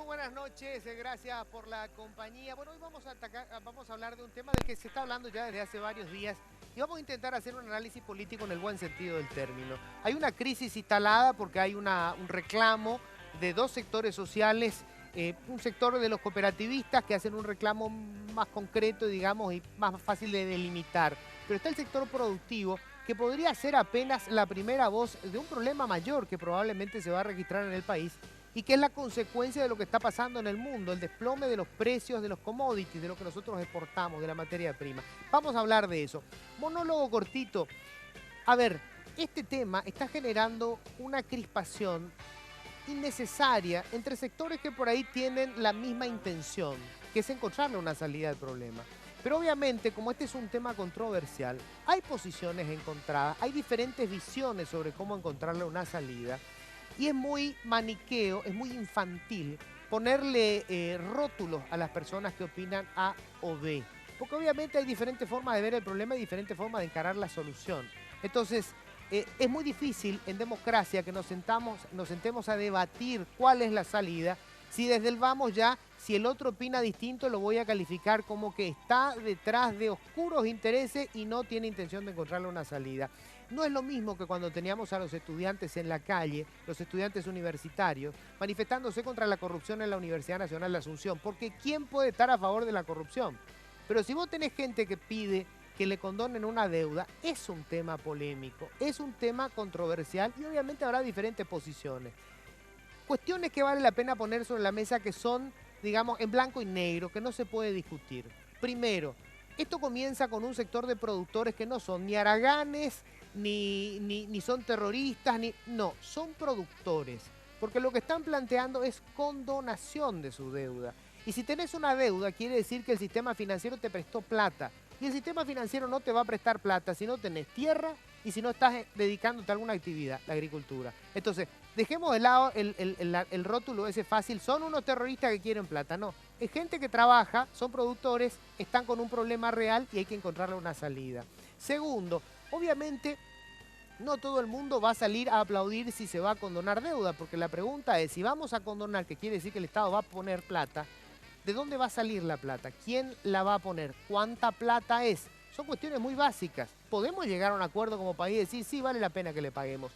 buenas noches, gracias por la compañía. Bueno, hoy vamos a hablar de un tema del que se está hablando ya desde hace varios días y vamos a intentar hacer un análisis político en el buen sentido del término. Hay una crisis instalada porque hay un reclamo de dos sectores sociales, un sector de los cooperativistas que hacen un reclamo más concreto, digamos, y más fácil de delimitar. Pero está el sector productivo que podría ser apenas la primera voz de un problema mayor que probablemente se va a registrar en el país y que es la consecuencia de lo que está pasando en el mundo, el desplome de los precios de los commodities, de lo que nosotros exportamos, de la materia prima. Vamos a hablar de eso. Monólogo cortito. A ver, este tema está generando una crispación innecesaria entre sectores que por ahí tienen la misma intención, que es encontrarle una salida al problema. Pero obviamente, como este es un tema controversial, hay posiciones encontradas, hay diferentes visiones sobre cómo encontrarle una salida. Y es muy maniqueo, es muy infantil ponerle rótulos a las personas que opinan A o B. Porque obviamente hay diferentes formas de ver el problema y diferentes formas de encarar la solución. Entonces, es muy difícil en democracia que nos sentemos a debatir cuál es la salida. Si desde el vamos ya, si el otro opina distinto, lo voy a calificar como que está detrás de oscuros intereses y no tiene intención de encontrarle una salida. No es lo mismo que cuando teníamos a los estudiantes en la calle, los estudiantes universitarios, manifestándose contra la corrupción en la Universidad Nacional de Asunción, porque ¿quién puede estar a favor de la corrupción? Pero si vos tenés gente que pide que le condonen una deuda, es un tema polémico, es un tema controversial y obviamente habrá diferentes posiciones. Cuestiones que vale la pena poner sobre la mesa que son, digamos, en blanco y negro, que no se puede discutir. Primero, esto comienza con un sector de productores que no son ni haraganes, ni son terroristas, no, son productores. Porque lo que están planteando es condonación de su deuda. Y si tenés una deuda, quiere decir que el sistema financiero te prestó plata. Y el sistema financiero no te va a prestar plata si no tenés tierra y si no estás dedicándote a alguna actividad, la agricultura. Entonces, dejemos de lado el rótulo ese fácil, son unos terroristas que quieren plata. No, es gente que trabaja, son productores, están con un problema real y hay que encontrarle una salida. Segundo, obviamente no todo el mundo va a salir a aplaudir si se va a condonar deuda, porque la pregunta es, si vamos a condonar, que quiere decir que el Estado va a poner plata, ¿de dónde va a salir la plata? ¿Quién la va a poner? ¿Cuánta plata es? Son cuestiones muy básicas. Podemos llegar a un acuerdo como país y decir, sí, vale la pena que le paguemos.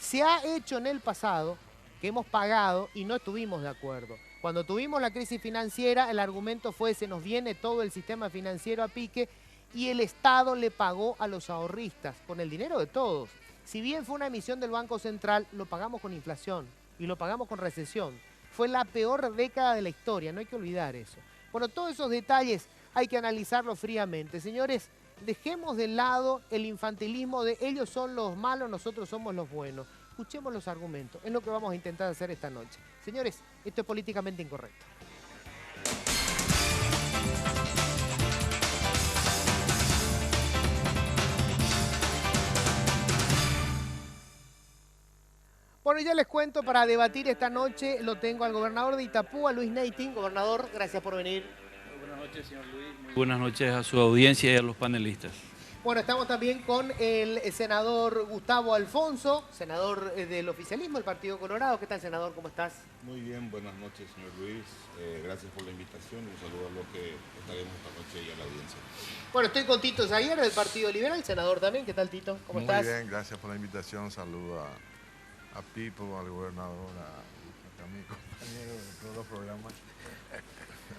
Se ha hecho en el pasado que hemos pagado y no estuvimos de acuerdo. Cuando tuvimos la crisis financiera, el argumento fue, se nos viene todo el sistema financiero a pique y el Estado le pagó a los ahorristas con el dinero de todos. Si bien fue una emisión del Banco Central, lo pagamos con inflación y lo pagamos con recesión. Fue la peor década de la historia, no hay que olvidar eso. Bueno, todos esos detalles hay que analizarlos fríamente. Señores, dejemos de lado el infantilismo de ellos son los malos, nosotros somos los buenos. Escuchemos los argumentos, es lo que vamos a intentar hacer esta noche. Señores, esto es políticamente incorrecto. Bueno, ya les cuento, para debatir esta noche lo tengo al gobernador de Itapúa, Luis Neiting. Gobernador, gracias por venir. Muy buenas noches, señor Luis. Muy buenas noches a su audiencia y a los panelistas. Bueno, estamos también con el senador Gustavo Alfonso, senador del oficialismo del Partido Colorado. ¿Qué tal, senador? ¿Cómo estás? Muy bien, buenas noches, señor Luis. Gracias por la invitación y un saludo a los que estaremos esta noche y a la audiencia. Bueno, estoy con Tito Zaguer del Partido Liberal, senador también. ¿Qué tal, Tito? ¿Cómo estás? Muy bien, gracias por la invitación. Saludo a Pipo, al gobernador, a mi compañero de todos los programas.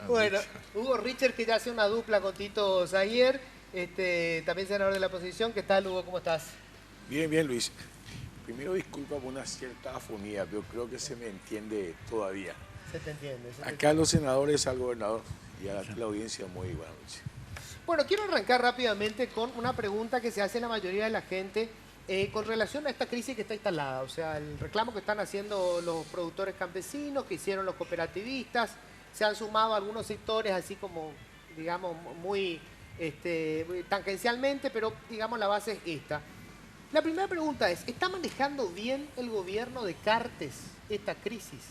Bueno, Hugo Richard, que ya hace una dupla con Tito Zaguer, también senador de la oposición. ¿Qué tal, Hugo? ¿Cómo estás? Bien, bien, Luis. Primero disculpa por una cierta afonía, pero creo que se me entiende todavía. Se te entiende. Acá los senadores, al gobernador y a la audiencia, muy buenas noches. Bueno, quiero arrancar rápidamente con una pregunta que se hace la mayoría de la gente con relación a esta crisis que está instalada. O sea, el reclamo que están haciendo los productores campesinos, que hicieron los cooperativistas, se han sumado algunos sectores así como, digamos, muy tangencialmente, pero digamos la base es esta. La primera pregunta es, ¿está manejando bien el gobierno de Cartes esta crisis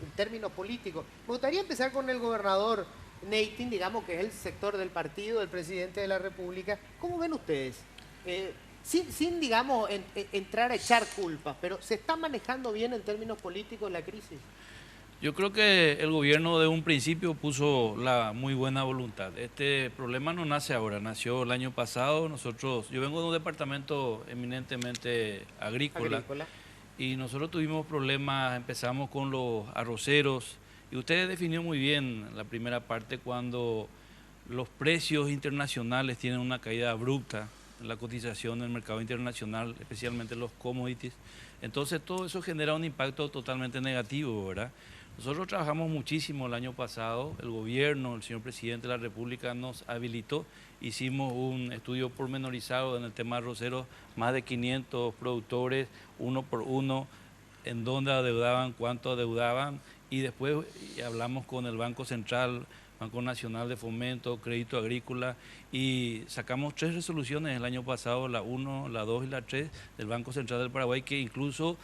en términos políticos? Me gustaría empezar con el gobernador Neiting, digamos que es el sector del partido del presidente de la República. ¿Cómo ven ustedes? Sin digamos, entrar a echar culpas, pero ¿se está manejando bien en términos políticos la crisis? Yo creo que el gobierno de un principio puso la muy buena voluntad. Este problema no nace ahora, nació el año pasado. Yo vengo de un departamento eminentemente agrícola. Y nosotros tuvimos problemas, empezamos con los arroceros, y usted definió muy bien la primera parte cuando los precios internacionales tienen una caída abrupta en la cotización en el mercado internacional, especialmente los commodities. Entonces todo eso genera un impacto totalmente negativo, ¿verdad? Nosotros trabajamos muchísimo el año pasado, el gobierno, el señor presidente de la República nos habilitó, hicimos un estudio pormenorizado en el tema de arroceros, más de 500 productores, uno por uno, en dónde adeudaban, cuánto adeudaban, y después hablamos con el Banco Central, Banco Nacional de Fomento, Crédito Agrícola, y sacamos 3 resoluciones el año pasado, la 1, la 2 y la 3 del Banco Central del Paraguay, que incluso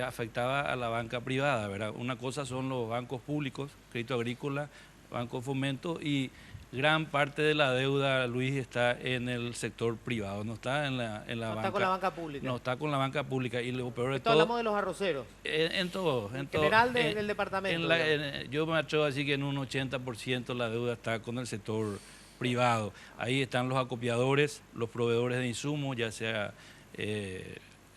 afectaba a la banca privada, ¿verdad? Una cosa son los bancos públicos, Crédito Agrícola, Banco de Fomento, y gran parte de la deuda, Luis, está en el sector privado, no está en la No banca. está con la banca pública. No está con la banca pública, y lo peor de Esto todo... hablamos de los arroceros. En todo. En general del departamento. Yo me atrevo a decir que en un 80% la deuda está con el sector privado. Ahí están los acopiadores, los proveedores de insumos, ya sea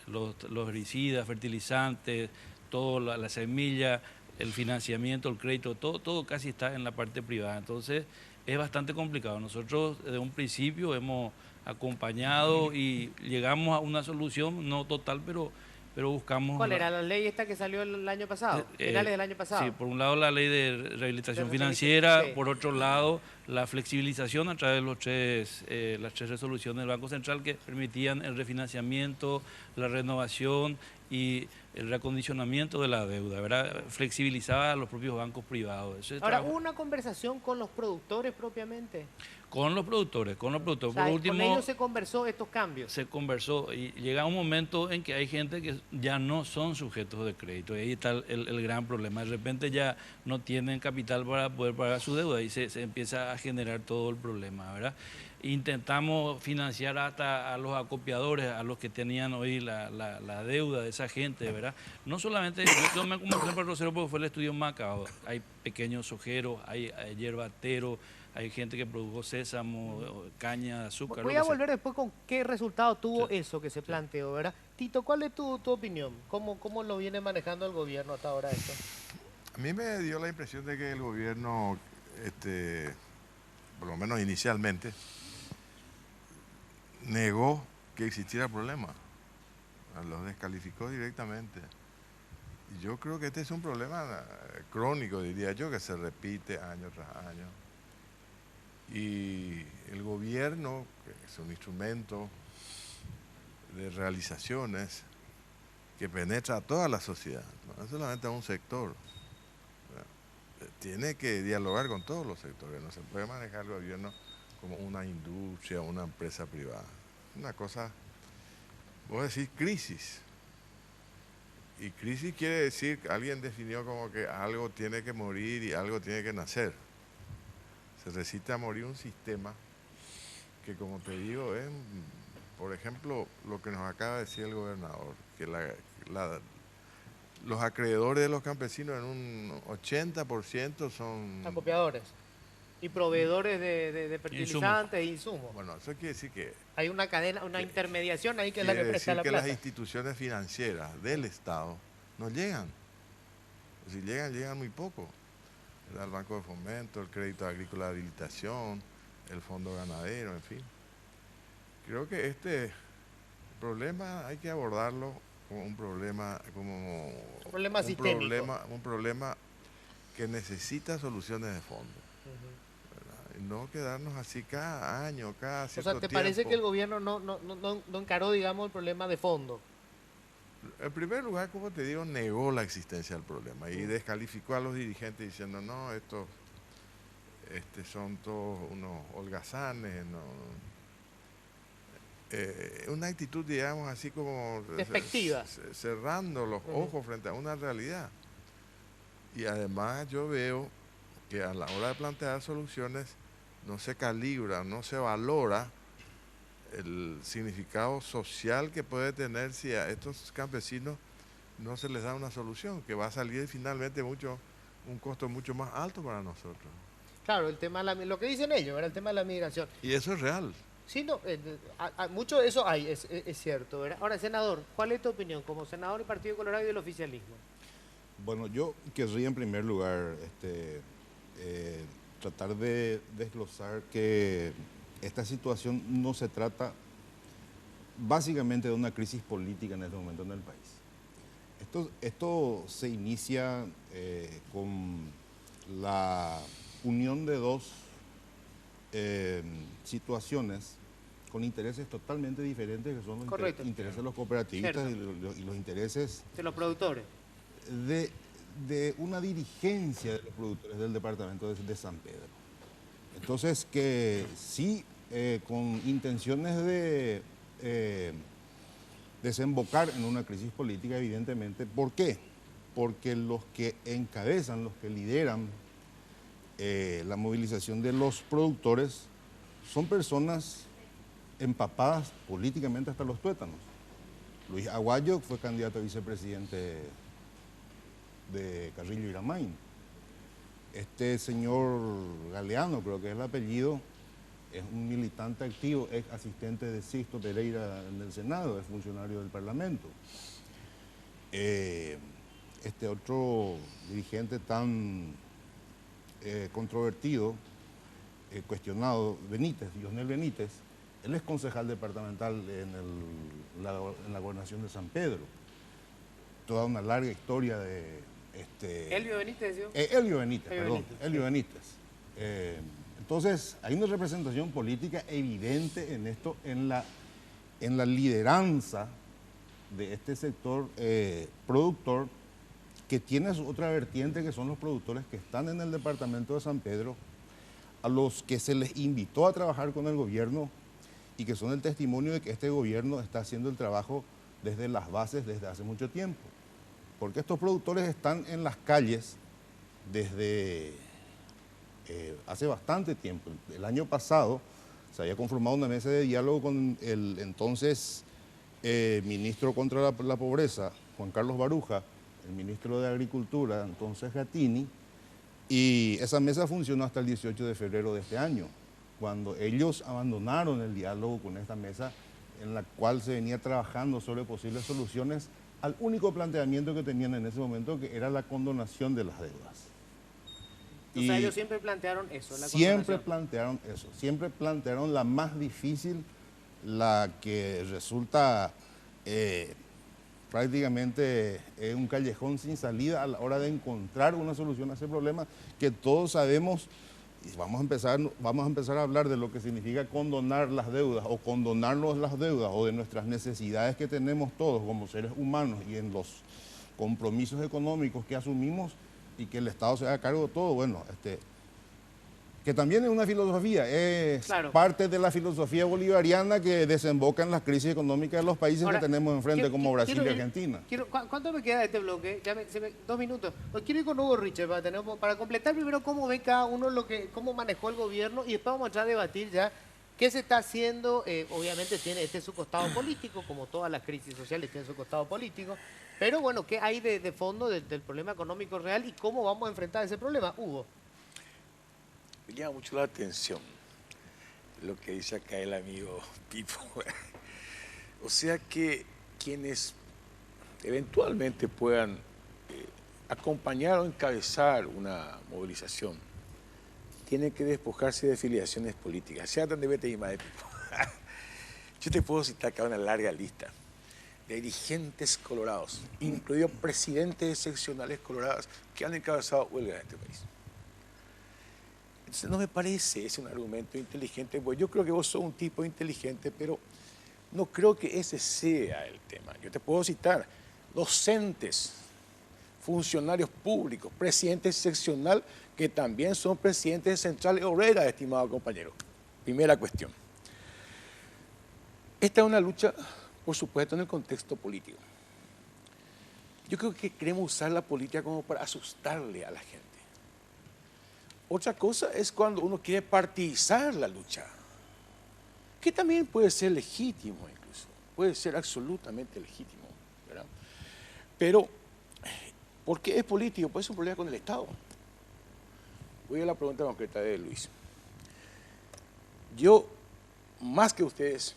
los herbicidas, fertilizantes, toda la semilla, el financiamiento, el crédito, todo casi está en la parte privada. Entonces es bastante complicado. Nosotros desde un principio hemos acompañado y llegamos a una solución, no total, pero buscamos... ¿Cuál era la ley esta que salió el año pasado? Finales del año pasado. Sí, por un lado la ley de rehabilitación financiera, sí. Por otro lado la flexibilización a través de las 3 resoluciones del Banco Central que permitían el refinanciamiento, la renovación y el reacondicionamiento de la deuda, ¿verdad? Flexibilizaba a los propios bancos privados. Ahora, ¿hubo una conversación con los productores propiamente? Con los productores. O sea, Por último, con ellos se conversó estos cambios. se conversó y llega un momento en que hay gente que ya no son sujetos de crédito, y ahí está el gran problema. De repente ya no tienen capital para poder pagar su deuda y se empieza a generar todo el problema, ¿verdad? Intentamos financiar hasta a los acopiadores, a los que tenían hoy la deuda de esa gente, ¿verdad? No solamente, yo me como ejemplo arrocero porque fue el estudio más acabado. Hay pequeños ojeros, hay hierbateros, hay gente que produjo sésamo, caña, azúcar. Voy a volver después con qué resultado tuvo eso que se planteó, ¿verdad? Tito, ¿cuál es tu opinión? ¿Cómo lo viene manejando el gobierno hasta ahora esto? A mí me dio la impresión de que el gobierno, por lo menos inicialmente, negó que existiera problema. Los descalificó directamente. Y yo creo que este es un problema crónico, diría yo, que se repite año tras año. Y el gobierno, que es un instrumento de realizaciones que penetra a toda la sociedad, no solamente a un sector, tiene que dialogar con todos los sectores. No se puede manejar el gobierno como una industria o una empresa privada. Una cosa, vos decís crisis. Y crisis quiere decir, alguien definió como que algo tiene que morir y algo tiene que nacer. Se necesita morir un sistema que, como te digo, es, por ejemplo, lo que nos acaba de decir el gobernador, que los acreedores de los campesinos en un 80% son... Acopiadores y proveedores de fertilizantes e insumos. Bueno, eso quiere decir que... Hay una cadena, una intermediación ahí que es la que presta la que plata. las instituciones financieras del Estado no llegan. Si llegan muy poco. El Banco de Fomento, el Crédito Agrícola de Habilitación, el Fondo Ganadero, en fin. Creo que este problema hay que abordarlo como un problema, sistémico. Un problema que necesita soluciones de fondo. Y no quedarnos así cada año, cada cierto tiempo. O sea, ¿te parece que el gobierno no encaró, digamos, el problema de fondo? En primer lugar, como te digo, negó la existencia del problema y descalificó a los dirigentes diciendo, no, estos son todos unos holgazanes, una actitud, digamos, así como despectiva, cerrando los ojos frente a una realidad. Y además yo veo que a la hora de plantear soluciones no se calibra, no se valora el significado social que puede tener si a estos campesinos no se les da una solución, que va a salir finalmente mucho un costo mucho más alto para nosotros. Claro, el tema de lo que dicen ellos, ¿verdad? El tema de la migración. Y eso es real. Sí, no, mucho de eso hay, es cierto, ¿verdad? Ahora, senador, ¿cuál es tu opinión como senador del Partido Colorado y del oficialismo? Bueno, yo querría en primer lugar tratar de desglosar que esta situación no se trata básicamente de una crisis política en este momento en el país. Esto se inicia con la unión de dos situaciones con intereses totalmente diferentes, que son los intereses de los cooperativistas y los intereses de los productores. De una dirigencia de los productores del departamento de San Pedro. Entonces, que sí, con intenciones de desembocar en una crisis política, evidentemente. ¿Por qué? Porque los que encabezan, los que lideran la movilización de los productores son personas empapadas políticamente hasta los tuétanos. Luis Aguayo fue candidato a vicepresidente de Carrillo Iramain. Este señor Galeano, creo que es el apellido, es un militante activo, es asistente de Sixto Pereira en el Senado, es funcionario del Parlamento. Este otro dirigente tan controvertido, cuestionado, Lionel Benítez, él es concejal departamental en la gobernación de San Pedro. Toda una larga historia de... Elvio Benítez, ¿sí? Elvio Benítez. Entonces, hay una representación política evidente en esto, en la lideranza de este sector productor, que tiene su otra vertiente, que son los productores que están en el departamento de San Pedro, a los que se les invitó a trabajar con el gobierno y que son el testimonio de que este gobierno está haciendo el trabajo desde las bases desde hace mucho tiempo. Porque estos productores están en las calles desde hace bastante tiempo. El año pasado se había conformado una mesa de diálogo con el entonces ministro contra la pobreza, Juan Carlos Baruja, el ministro de Agricultura, entonces Gatini, y esa mesa funcionó hasta el 18 de febrero de este año, cuando ellos abandonaron el diálogo con esta mesa en la cual se venía trabajando sobre posibles soluciones al único planteamiento que tenían en ese momento, que era la condonación de las deudas. O sea, ellos siempre plantearon eso, la siempre plantearon eso, siempre plantearon la más difícil, la que resulta prácticamente un callejón sin salida a la hora de encontrar una solución a ese problema que todos sabemos. Y vamos a empezar a hablar de lo que significa condonar las deudas o condonarnos las deudas o de nuestras necesidades que tenemos todos como seres humanos y en los compromisos económicos que asumimos y que el Estado se haga cargo de todo. Bueno, que también es una filosofía, es parte de la filosofía bolivariana que desemboca en las crisis económicas de los países que tenemos enfrente, como Brasil y Argentina. ¿Cuánto me queda de este bloque? 2 minutos. Quiero ir con Hugo Richard para completar primero cómo ve cada uno cómo manejó el gobierno y después vamos a entrar a debatir ya qué se está haciendo. Obviamente tiene su costado político, como todas las crisis sociales tienen su costado político, pero bueno, ¿qué hay de fondo del problema económico real y cómo vamos a enfrentar ese problema? Hugo. Me llama mucho la atención lo que dice acá el amigo Pipo. O sea que quienes eventualmente puedan acompañar o encabezar una movilización tienen que despojarse de filiaciones políticas, sea donde vete y más de Pipo. Yo te puedo citar acá una larga lista de dirigentes colorados, incluidos presidentes seccionales colorados que han encabezado huelgas en este país. Entonces, no me parece ese un argumento inteligente. Pues yo creo que vos sos un tipo inteligente, pero no creo que ese sea el tema. Yo te puedo citar docentes, funcionarios públicos, presidentes seccional, que también son presidentes de centrales obreras, estimado compañero. Primera cuestión. Esta es una lucha, por supuesto, en el contexto político. Yo creo que queremos usar la política como para asustarle a la gente. Otra cosa es cuando uno quiere partidizar la lucha, que también puede ser legítimo incluso, puede ser absolutamente legítimo, ¿verdad? Pero, ¿por qué es político? Pues es un problema con el Estado. Voy a la pregunta concreta de Luis. Yo, más que ustedes,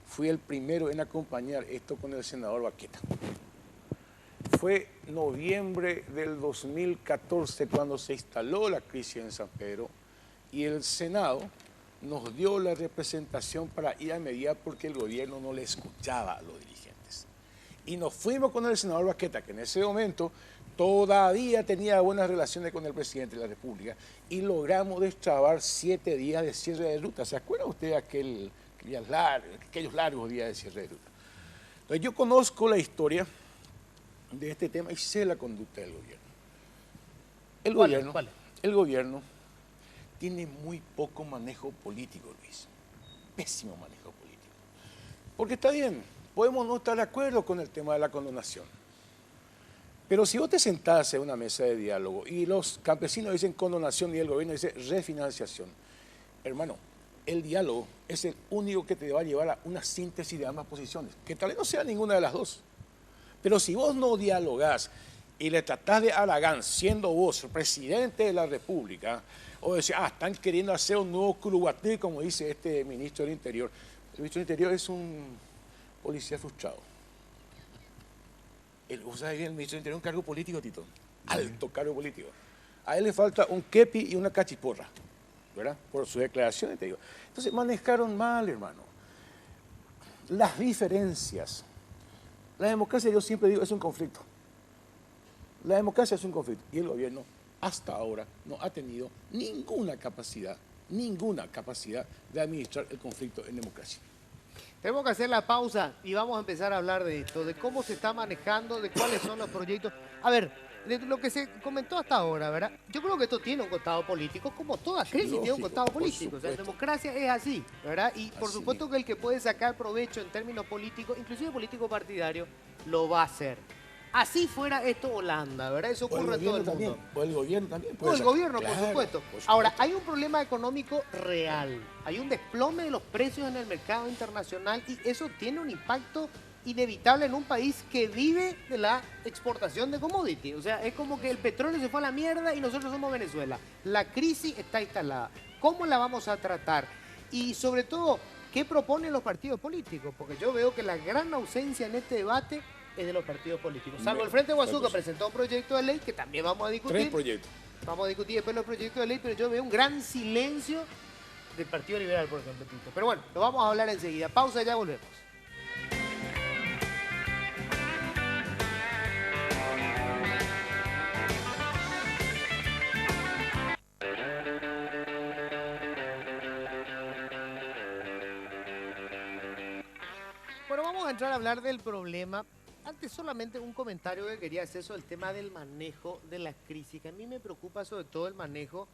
fui el primero en acompañar esto con el senador Baqueta. Fue noviembre del 2014 cuando se instaló la crisis en San Pedro y el Senado nos dio la representación para ir a mediar porque el gobierno no le escuchaba a los dirigentes. Y nos fuimos con el senador Baqueta, que en ese momento todavía tenía buenas relaciones con el presidente de la República, y logramos destrabar 7 días de cierre de ruta. ¿Se acuerda usted de aquellos largos días de cierre de ruta? Entonces yo conozco la historia de este tema y sé la conducta del gobierno. El gobierno tiene muy poco manejo político, Luis. Pésimo manejo político. Porque está bien, podemos no estar de acuerdo con el tema de la condonación. Pero si vos te sentás en una mesa de diálogo y los campesinos dicen condonación y el gobierno dice refinanciación, hermano, el diálogo es el único que te va a llevar a una síntesis de ambas posiciones, que tal vez no sea ninguna de las dos. Pero si vos no dialogás y le tratás de Aragán, siendo vos presidente de la República, o decir, están queriendo hacer un nuevo Culuguatí, como dice este ministro del Interior. El ministro del Interior es un policía frustrado. ¿Vos sabés que el ministro del Interior es un cargo político, Tito? Alto cargo político. A él le falta un kepi y una cachiporra, ¿verdad? Por su declaración, te digo. Entonces manejaron mal, hermano. Las diferencias. La democracia, yo siempre digo, es un conflicto. La democracia es un conflicto y el gobierno hasta ahora no ha tenido ninguna capacidad de administrar el conflicto en democracia. Tenemos que hacer la pausa y vamos a empezar a hablar de esto, de cómo se está manejando, de cuáles son los proyectos. A ver, de lo que se comentó hasta ahora, ¿verdad? Yo creo que esto tiene un costado político, como toda crisis tiene un costado político. O sea, en democracia es así, ¿verdad? Y por supuesto que el que puede sacar provecho en términos políticos, inclusive político partidario, lo va a hacer. Así fuera esto Holanda, ¿verdad? Eso ocurre en todo el mundo. O el gobierno también. O el gobierno, por supuesto. Ahora, hay un problema económico real. Hay un desplome de los precios en el mercado internacional y eso tiene un impacto inevitable en un país que vive de la exportación de commodity. O sea, es como que el petróleo se fue a la mierda y nosotros somos Venezuela. La crisis está instalada. ¿Cómo la vamos a tratar? Y sobre todo, ¿qué proponen los partidos políticos? Porque yo veo que la gran ausencia en este debate es de los partidos políticos. Salvo el Frente Guasú, que presentó un proyecto de ley que también vamos a discutir. 3 proyectos. Vamos a discutir después los proyectos de ley, pero yo veo un gran silencio del Partido Liberal, por ejemplo. Pero bueno, lo vamos a hablar enseguida. Pausa y ya volvemos. Bueno, vamos a entrar a hablar del problema. Antes solamente un comentario que quería hacer sobre el tema del manejo de la crisis, que a mí me preocupa sobre todo el manejo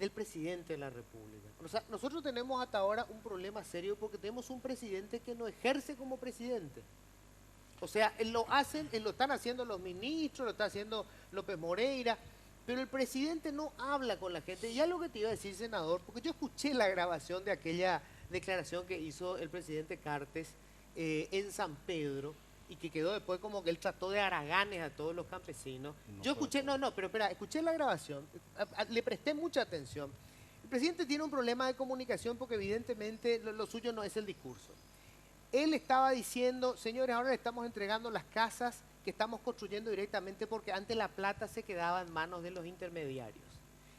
del presidente de la República. O sea, nosotros tenemos hasta ahora un problema serio porque tenemos un presidente que no ejerce como presidente. O sea, lo están haciendo los ministros, lo está haciendo López Moreira, pero el presidente no habla con la gente. Ya lo que te iba a decir, senador, porque yo escuché la grabación de aquella declaración que hizo el presidente Cartes en San Pedro, y que quedó después como que él trató de haraganes a todos los campesinos. Yo escuché, pero espera, escuché la grabación, le presté mucha atención. El presidente tiene un problema de comunicación porque evidentemente lo suyo no es el discurso. Él estaba diciendo, señores, ahora le estamos entregando las casas que estamos construyendo directamente porque antes la plata se quedaba en manos de los intermediarios.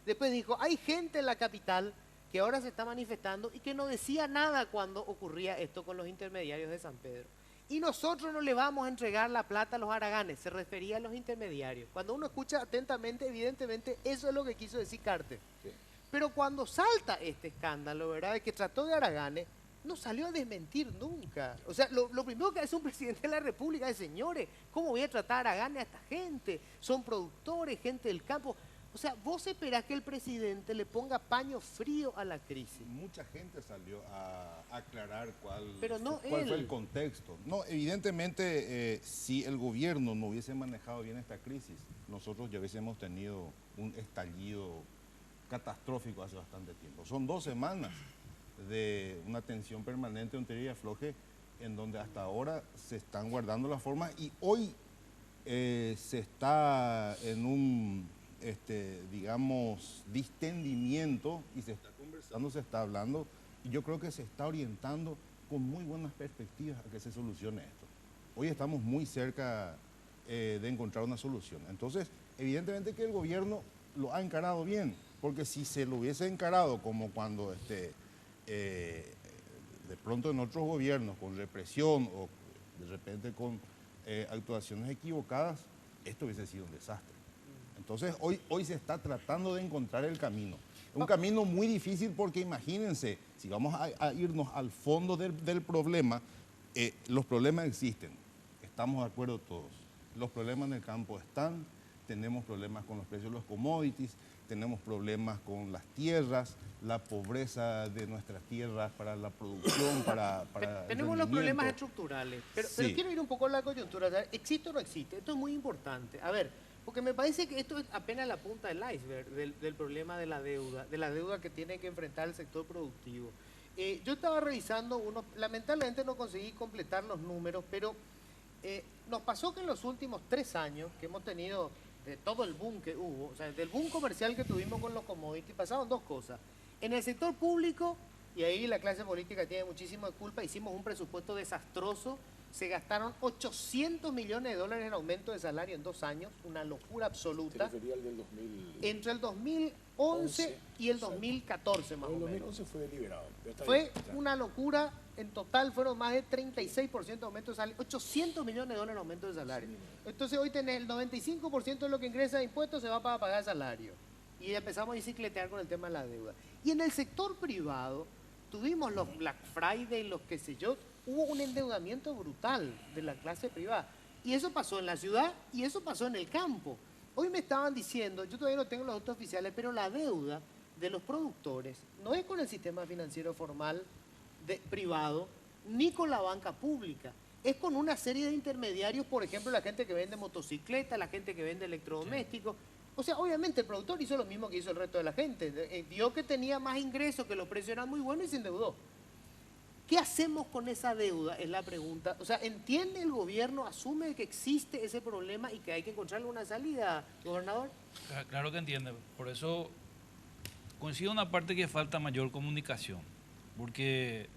Después dijo, hay gente en la capital que ahora se está manifestando y que no decía nada cuando ocurría esto con los intermediarios de San Pedro. Y nosotros no le vamos a entregar la plata a los haraganes, se refería a los intermediarios. Cuando uno escucha atentamente, evidentemente, eso es lo que quiso decir Cartes. Sí. Pero cuando salta este escándalo, ¿verdad?, de que trató de haraganes, no salió a desmentir nunca. O sea, lo primero que hace un presidente de la República es, señores, ¿cómo voy a tratar a haraganes a esta gente? Son productores, gente del campo. O sea, vos esperás que el presidente le ponga paño frío a la crisis. Mucha gente salió a aclarar cuál fue el contexto. No, evidentemente, si el gobierno no hubiese manejado bien esta crisis, nosotros ya hubiésemos tenido un estallido catastrófico hace bastante tiempo. Son 2 semanas de una tensión permanente, un tira y afloje, en donde hasta ahora se están guardando las formas y hoy se está en digamos, distendimiento y se está conversando, se está hablando y yo creo que se está orientando con muy buenas perspectivas a que se solucione esto. Hoy estamos muy cerca de encontrar una solución. Entonces, evidentemente que el gobierno lo ha encarado bien, porque si se lo hubiese encarado como cuando de pronto en otros gobiernos, con represión o de repente con actuaciones equivocadas, esto hubiese sido un desastre. Entonces, hoy se está tratando de encontrar el camino. Un camino muy difícil porque imagínense, si vamos a irnos al fondo del problema, los problemas existen, estamos de acuerdo todos. Los problemas en el campo están, tenemos problemas con los precios de los commodities, tenemos problemas con las tierras, la pobreza de nuestras tierras para la producción, para tenemos los problemas estructurales, pero quiero ir un poco a la coyuntura. O sea, ¿existe o no existe? Esto es muy importante. A ver, porque me parece que esto es apenas la punta del iceberg del problema de la deuda que tiene que enfrentar el sector productivo. Yo estaba revisando lamentablemente no conseguí completar los números, pero nos pasó que en los últimos 3 años que hemos tenido de todo el boom que hubo, o sea, del boom comercial que tuvimos con los commodities, pasaron 2 cosas. En el sector público, y ahí la clase política tiene muchísima culpa, hicimos un presupuesto desastroso, se gastaron $800 millones en aumento de salario en 2 años, una locura absoluta. ¿Te refería al del 2000? Entre el 2011 y el 2014 más o menos. El 2011 fue deliberado. Fue una locura, en total fueron más de 36% de aumento de salario, $800 millones en aumento de salario. Entonces hoy tenés el 95% de lo que ingresa de impuestos se va para pagar salario. Y empezamos a bicicletear con el tema de la deuda. Y en el sector privado tuvimos los Black Friday, los qué sé yo, hubo un endeudamiento brutal de la clase privada. Y eso pasó en la ciudad y eso pasó en el campo. Hoy me estaban diciendo, yo todavía no tengo los datos oficiales, pero la deuda de los productores no es con el sistema financiero formal privado, ni con la banca pública. Es con una serie de intermediarios, por ejemplo, la gente que vende motocicletas, la gente que vende electrodomésticos. O sea, obviamente el productor hizo lo mismo que hizo el resto de la gente. Vio que tenía más ingresos, que los precios eran muy buenos y se endeudó. ¿Qué hacemos con esa deuda? Es la pregunta. O sea, ¿entiende el gobierno, asume que existe ese problema y que hay que encontrarle una salida, gobernador? Claro que entiende. Por eso coincido en una parte que falta mayor comunicación. Porque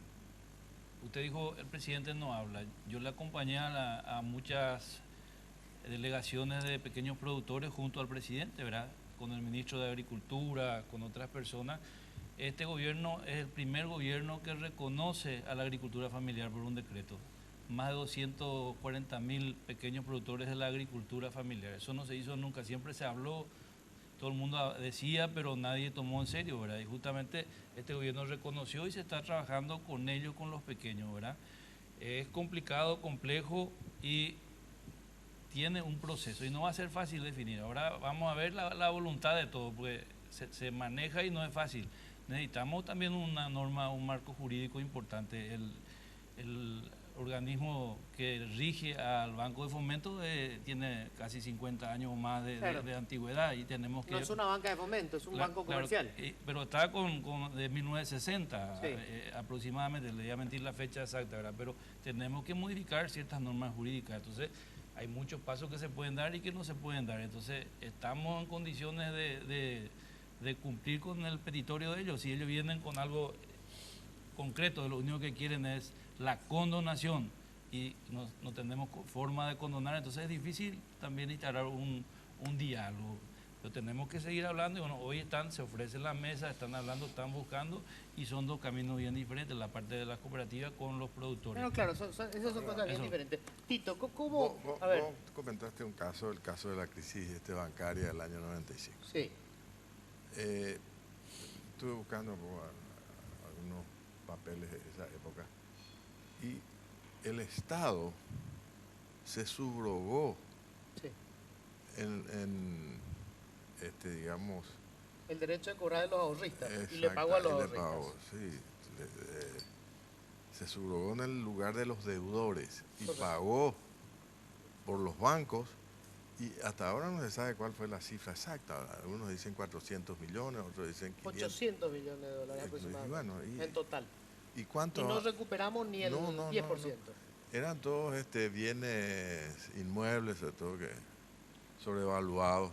usted dijo, el presidente no habla. Yo le acompañé a muchas delegaciones de pequeños productores junto al presidente, ¿verdad? Con el ministro de Agricultura, con otras personas. Este gobierno es el primer gobierno que reconoce a la agricultura familiar por un decreto. Más de 240.000 pequeños productores de la agricultura familiar. Eso no se hizo nunca, siempre se habló, todo el mundo decía, pero nadie tomó en serio, ¿verdad? Y justamente este gobierno reconoció y se está trabajando con ellos, con los pequeños, ¿verdad? Es complicado, complejo y tiene un proceso y no va a ser fácil definir. Ahora vamos a ver la voluntad de todo, porque se maneja y no es fácil. Necesitamos también una norma, un marco jurídico importante. El organismo que rige al Banco de Fomento tiene casi 50 años o más de antigüedad y tenemos que... No es una banca de fomento, es un banco comercial. Pero está de 1960 sí. Aproximadamente, le voy a mentir la fecha exacta, ¿verdad? Pero tenemos que modificar ciertas normas jurídicas. Entonces, hay muchos pasos que se pueden dar y que no se pueden dar. Entonces, estamos en condiciones de cumplir con el petitorio de ellos. Si ellos vienen con algo concreto, lo único que quieren es la condonación y no tenemos forma de condonar, entonces es difícil también instalar un diálogo. Pero tenemos que seguir hablando y bueno, hoy se ofrece la mesa, están hablando, están buscando y son 2 caminos bien diferentes, la parte de las cooperativas con los productores. Pero claro, esas son cosas bien diferentes. Tito, ¿cómo? Vos comentaste el caso de la crisis bancaria del año 95. Sí. Estuve buscando algunos papeles de esa época y el Estado se subrogó sí. en digamos... El derecho de cobrar de los ahorristas y le pagó a los ahorristas. Sí, se subrogó en el lugar de los deudores y pagó por los bancos. Y hasta ahora no se sabe cuál fue la cifra exacta. Algunos dicen 400 millones, otros dicen 500. 800 millones de dólares aproximadamente, en total. ¿Y cuánto? Y no recuperamos ni el 10%. Eran todos bienes inmuebles, sobre todo que sobrevaluados.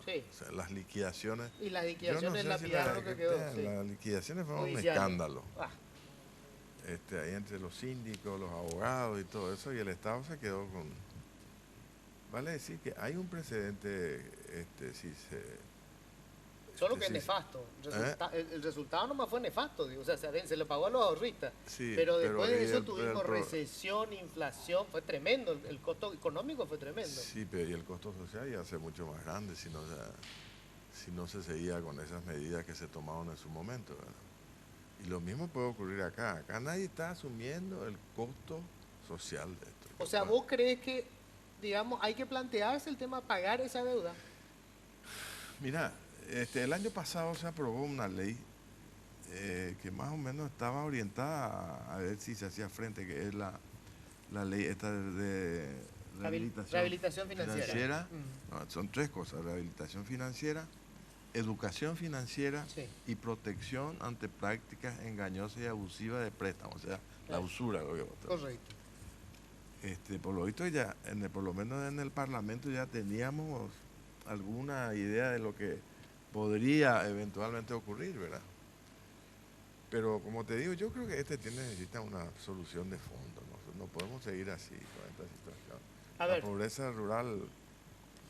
Sí. O sea, las liquidaciones. Y las Yo no liquidaciones sé si lapidaron lo que quedó. Sí. las liquidaciones fueron un Judiciales. escándalo. Ah, Ahí entre los síndicos, los abogados y todo eso, y el Estado se quedó con... Vale decir que hay un precedente, si se... solo que es sí, nefasto. El resultado nomás fue nefasto, digo. O sea, se le pagó a los ahorristas. Sí, pero después de eso el tuvimos recesión, inflación, fue tremendo. El costo económico fue tremendo. Sí, pero y el costo social ya hace mucho más grande si no se seguía con esas medidas que se tomaron en su momento, ¿verdad? Y lo mismo puede ocurrir acá. Acá nadie está asumiendo el costo social de esto. O sea, ¿vos crees que, digamos, hay que plantearse el tema de pagar esa deuda? Mira, el año pasado se aprobó una ley que más o menos estaba orientada a ver si se hacía frente, que es la ley esta de Rehabilitación financiera. No, son tres cosas: rehabilitación financiera, educación financiera, Sí. y protección ante prácticas engañosas y abusivas de préstamos, o sea, la usura. Correcto. Por lo visto ya, por lo menos en el Parlamento ya teníamos alguna idea de lo que podría eventualmente ocurrir, ¿verdad? Pero como te digo, yo creo que necesita una solución de fondo, ¿no? No podemos seguir así con esta situación. La pobreza rural,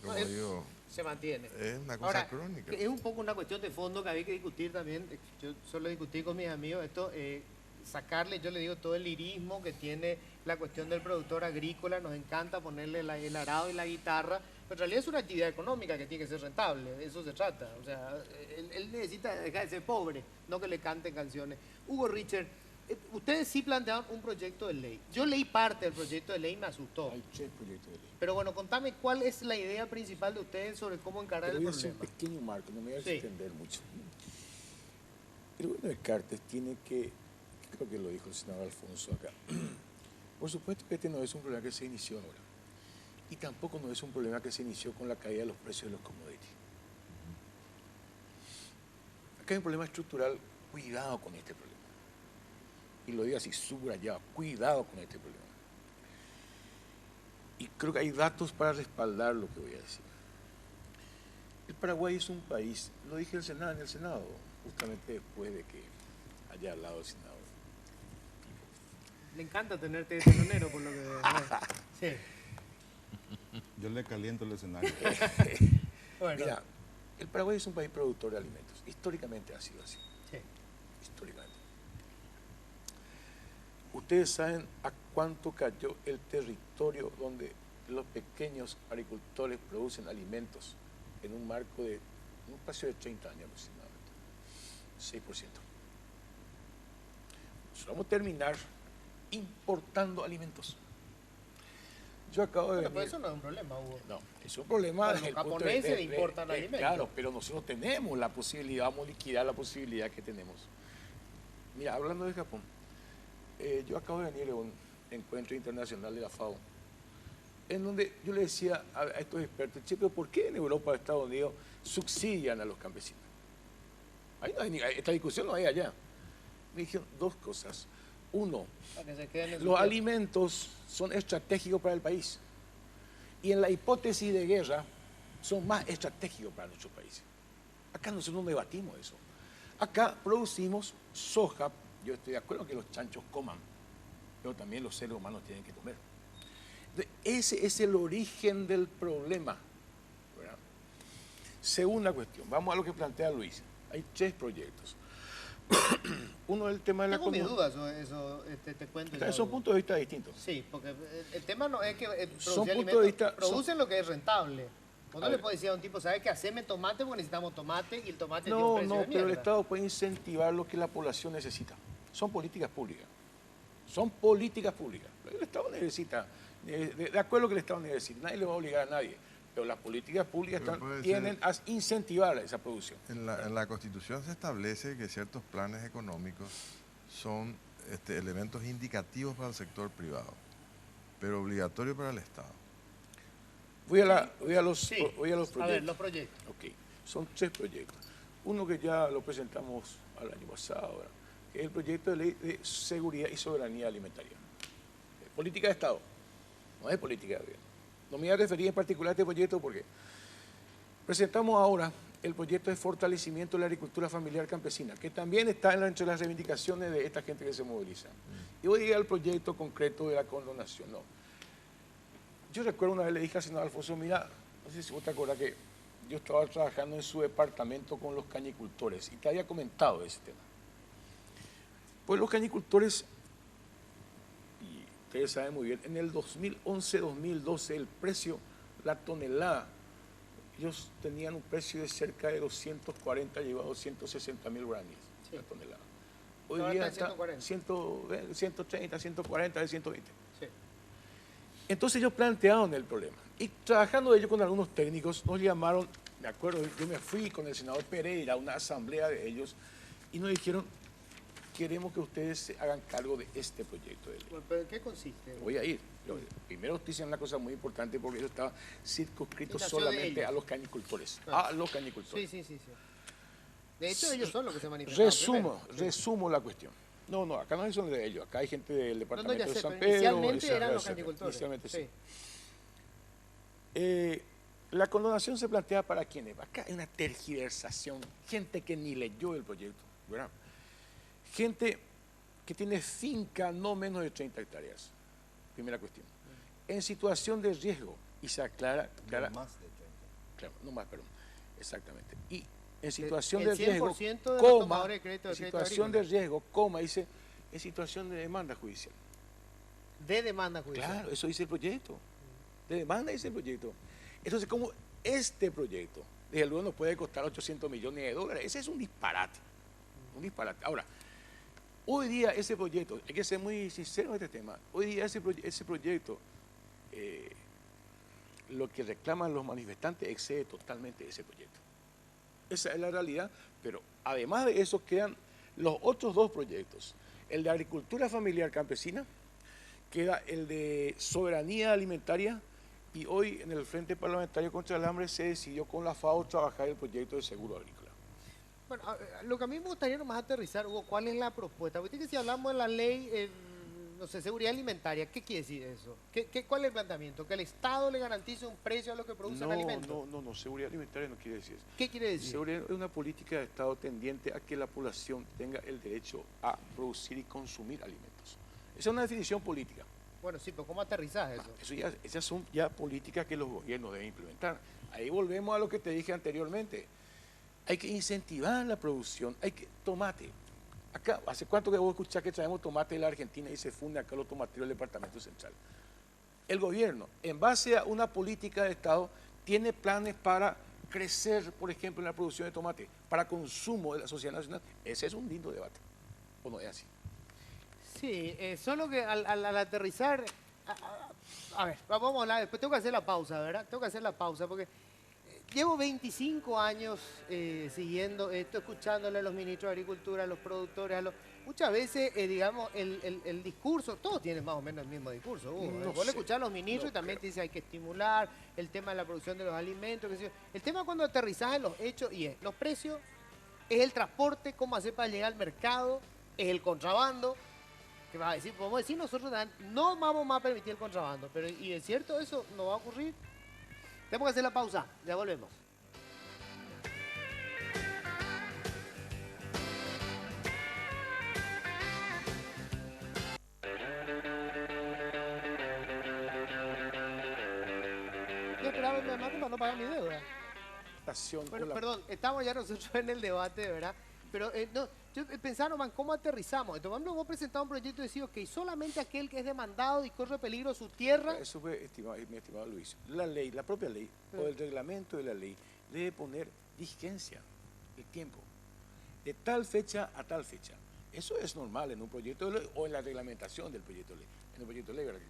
como digo, se mantiene. es una cosa Ahora, crónica. es un poco una cuestión de fondo que había que discutir también. Yo solo discutí con mis amigos esto, sacarle, yo le digo, todo el lirismo que tiene la cuestión del productor agrícola. Nos encanta ponerle el arado y la guitarra, pero en realidad es una actividad económica que tiene que ser rentable, de eso se trata. O sea, él necesita dejar de ser pobre, no que le canten canciones. Hugo Richard, ustedes sí plantearon un proyecto de ley. Yo leí parte del proyecto de ley y me asustó. Hay 3 proyectos de ley. Pero bueno, contame cuál es la idea principal de ustedes sobre cómo encarar Pero el voy a hacer un problema. pequeño marco, no me voy a Sí. extender mucho. El gobierno de Cartes tiene que, creo que lo dijo el senador Alfonso acá, por supuesto que este no es un problema que se inició ahora. Y tampoco no es un problema que se inició con la caída de los precios de los commodities. Acá hay un problema estructural, cuidado con este problema. Y lo digo así, subrayado, cuidado con este problema. Y creo que hay datos para respaldar lo que voy a decir. El Paraguay es un país, lo dije en el Senado, justamente después de que haya hablado el senador. Le encanta tenerte de telonero, por lo que veo. Sí. Yo le caliento el escenario. Bueno, Mira, el Paraguay es un país productor de alimentos. Históricamente ha sido así. sí. Históricamente. Ustedes saben a cuánto cayó el territorio donde los pequeños agricultores producen alimentos en un marco de un espacio de 30 años aproximadamente. 6%. Nosotros vamos a terminar importando alimentos. Yo acabo de Pero venir. eso no es un problema, Hugo. No, es un problema. Bueno, desde los el punto japoneses importan alimentos. Claro, pero nosotros tenemos la posibilidad, vamos a liquidar la posibilidad que tenemos. Mira, hablando de Japón, yo acabo de venir a un encuentro internacional de la FAO, en donde yo le decía a estos expertos, che, pero ¿por qué en Europa o Estados Unidos subsidian a los campesinos? Ahí no hay, esta discusión no hay allá. Me dijeron dos cosas. Uno, Para que se queden en su los tierra. alimentos son estratégicos para el país. Y en la hipótesis de guerra, son más estratégicos para nuestro país. Acá nosotros no debatimos eso. Acá producimos soja. Yo estoy de acuerdo que los chanchos coman, pero también los seres humanos tienen que comer. Entonces, ese es el origen del problema, ¿verdad? Segunda cuestión, vamos a lo que plantea Luis. Hay 3 proyectos. Uno es el tema de la Tengo mis economía. dudas, eso te cuento. ya, Son Hugo. puntos de vista distintos. Sí, porque el tema no es que Son producir puntos de vista- producen lo que es rentable. Vos no A le ver. podés decir a un tipo, ¿sabes qué? Haceme tomate porque necesitamos tomate y el tomate tiene un No, precio no, de pero el mierda. Estado puede incentivar lo que la población necesita. Son políticas públicas. Son políticas públicas. El Estado necesita, de acuerdo a lo que el Estado necesita, nadie le va a obligar a nadie. Pero las políticas públicas Pero puede tienden a incentivar esa producción. En la Constitución se establece que ciertos planes económicos son elementos indicativos para el sector privado, pero obligatorios para el Estado. Voy a los Sí, proyectos. a ver, los proyectos. Ok, son 3 proyectos. Uno que ya lo presentamos al año pasado, ¿verdad? Que es el proyecto de ley de seguridad y soberanía alimentaria. Política de Estado, no es política de gobierno. No me voy a referir en particular a este proyecto porque Presentamos ahora el proyecto de fortalecimiento de la agricultura familiar campesina, que también está entre las reivindicaciones de esta gente que se moviliza. Y voy a llegar al proyecto concreto de la condonación. No. Yo recuerdo una vez le dije al senador Alfonso, mira, no sé si vos te acuerdas que yo estaba trabajando en su departamento con los cañicultores y te había comentado ese tema. Pues los cañicultores, y ustedes saben muy bien, en el 2011-2012 el precio, la tonelada, ellos tenían un precio de cerca de 240, llegó a 260.000 guaraníes la tonelada. Hoy día está 130, 140, 120. Sí. Entonces ellos plantearon el problema. Y trabajando ellos con algunos técnicos, nos llamaron, me acuerdo, yo me fui con el senador Pereira a una asamblea de ellos y nos dijeron, queremos que ustedes se hagan cargo de este proyecto de ley. Bueno, ¿pero en qué consiste? Voy a ir. Primero estoy diciendo una cosa muy importante porque eso estaba circunscrito Y nació de solamente ellos. a los cañicultores. Ah. A los cañicultores. Sí. De hecho, ellos son los que se manifestaron. Resumo la cuestión. No, acá no son de ellos, acá hay gente del departamento ya de sé, San pero Pedro. inicialmente etcétera, eran los etcétera. cañicultores. Inicialmente sí. La condonación se plantea para quienes. Acá hay una tergiversación, gente que ni leyó el proyecto, ¿verdad? Gente que tiene finca no menos de 30 hectáreas, primera cuestión. En situación de riesgo, y se aclara, No más de 30. claro, no más, perdón, exactamente. Y en situación el de riesgo, 100% de los coma, tomadores de crédito en de crédito situación de agrícola. riesgo, coma, dice, en situación de demanda judicial. De demanda judicial. Claro, eso dice el proyecto. De demanda dice el proyecto. Entonces, como este proyecto, desde luego nos puede costar 800 millones de dólares, ese es un disparate. Un disparate. Ahora, hoy día ese proyecto, hay que ser muy sincero en este tema, hoy día ese proyecto, lo que reclaman los manifestantes excede totalmente ese proyecto. Esa es la realidad, pero además de eso quedan los otros dos proyectos, el de agricultura familiar campesina, queda el de soberanía alimentaria, y hoy en el Frente Parlamentario contra el Hambre se decidió con la FAO trabajar el proyecto de seguro agrícola. Bueno, lo que a mí me gustaría nomás aterrizar, Hugo, ¿cuál es la propuesta? Porque que si hablamos de la ley, no sé, seguridad alimentaria, ¿qué quiere decir eso? ¿Cuál es el planteamiento? ¿Que el Estado le garantice un precio a lo que producen alimentos? No, seguridad alimentaria no quiere decir eso. ¿Qué quiere decir? Seguridad es una política de Estado tendiente a que la población tenga el derecho a producir y consumir alimentos. Esa es una definición política. Bueno, sí, pero ¿cómo aterrizás eso? Esas son ya políticas que los gobiernos deben implementar. Ahí volvemos a lo que te dije anteriormente. Hay que incentivar la producción, tomate. Acá, ¿hace cuánto que vos escuchás que traemos tomate de la Argentina y se funde acá los tomateros del Departamento Central? El gobierno, en base a una política de Estado, tiene planes para crecer, por ejemplo, en la producción de tomate, para consumo de la sociedad nacional. Ese es un lindo debate, ¿o no es así? Sí, solo que al aterrizar, a ver, vamos a hablar, después tengo que hacer la pausa, ¿verdad? Tengo que hacer la pausa porque llevo 25 años siguiendo esto, escuchándole a los ministros de Agricultura, a los productores, muchas veces, digamos, el discurso, todos tienen más o menos el mismo discurso. Vos le escuchás a los ministros y también te dicen hay que estimular el tema de la producción de los alimentos. Qué sé yo. El tema cuando aterrizás en los hechos y es los precios, es el transporte, cómo hacer para llegar al mercado, es el contrabando. Que va a decir, podemos decir nosotros no vamos a permitir el contrabando, pero y es cierto eso no va a ocurrir. Tenemos que hacer la pausa, ya volvemos. Yo esperaba mi mamá para no pagar mi deuda. Bueno, perdón, estamos ya nosotros en el debate, ¿verdad? Pero no, yo pensaba nomás cómo aterrizamos. Entonces, vamos a presentar un proyecto y decir, ok, solamente aquel que es demandado y corre peligro su tierra. Eso fue, mi estimado Luis. La ley, la propia ley, o el reglamento de la ley, debe poner vigencia, el tiempo, de tal fecha a tal fecha. Eso es normal en un proyecto de ley o en la reglamentación del proyecto de ley, en un proyecto de ley, ¿verdad?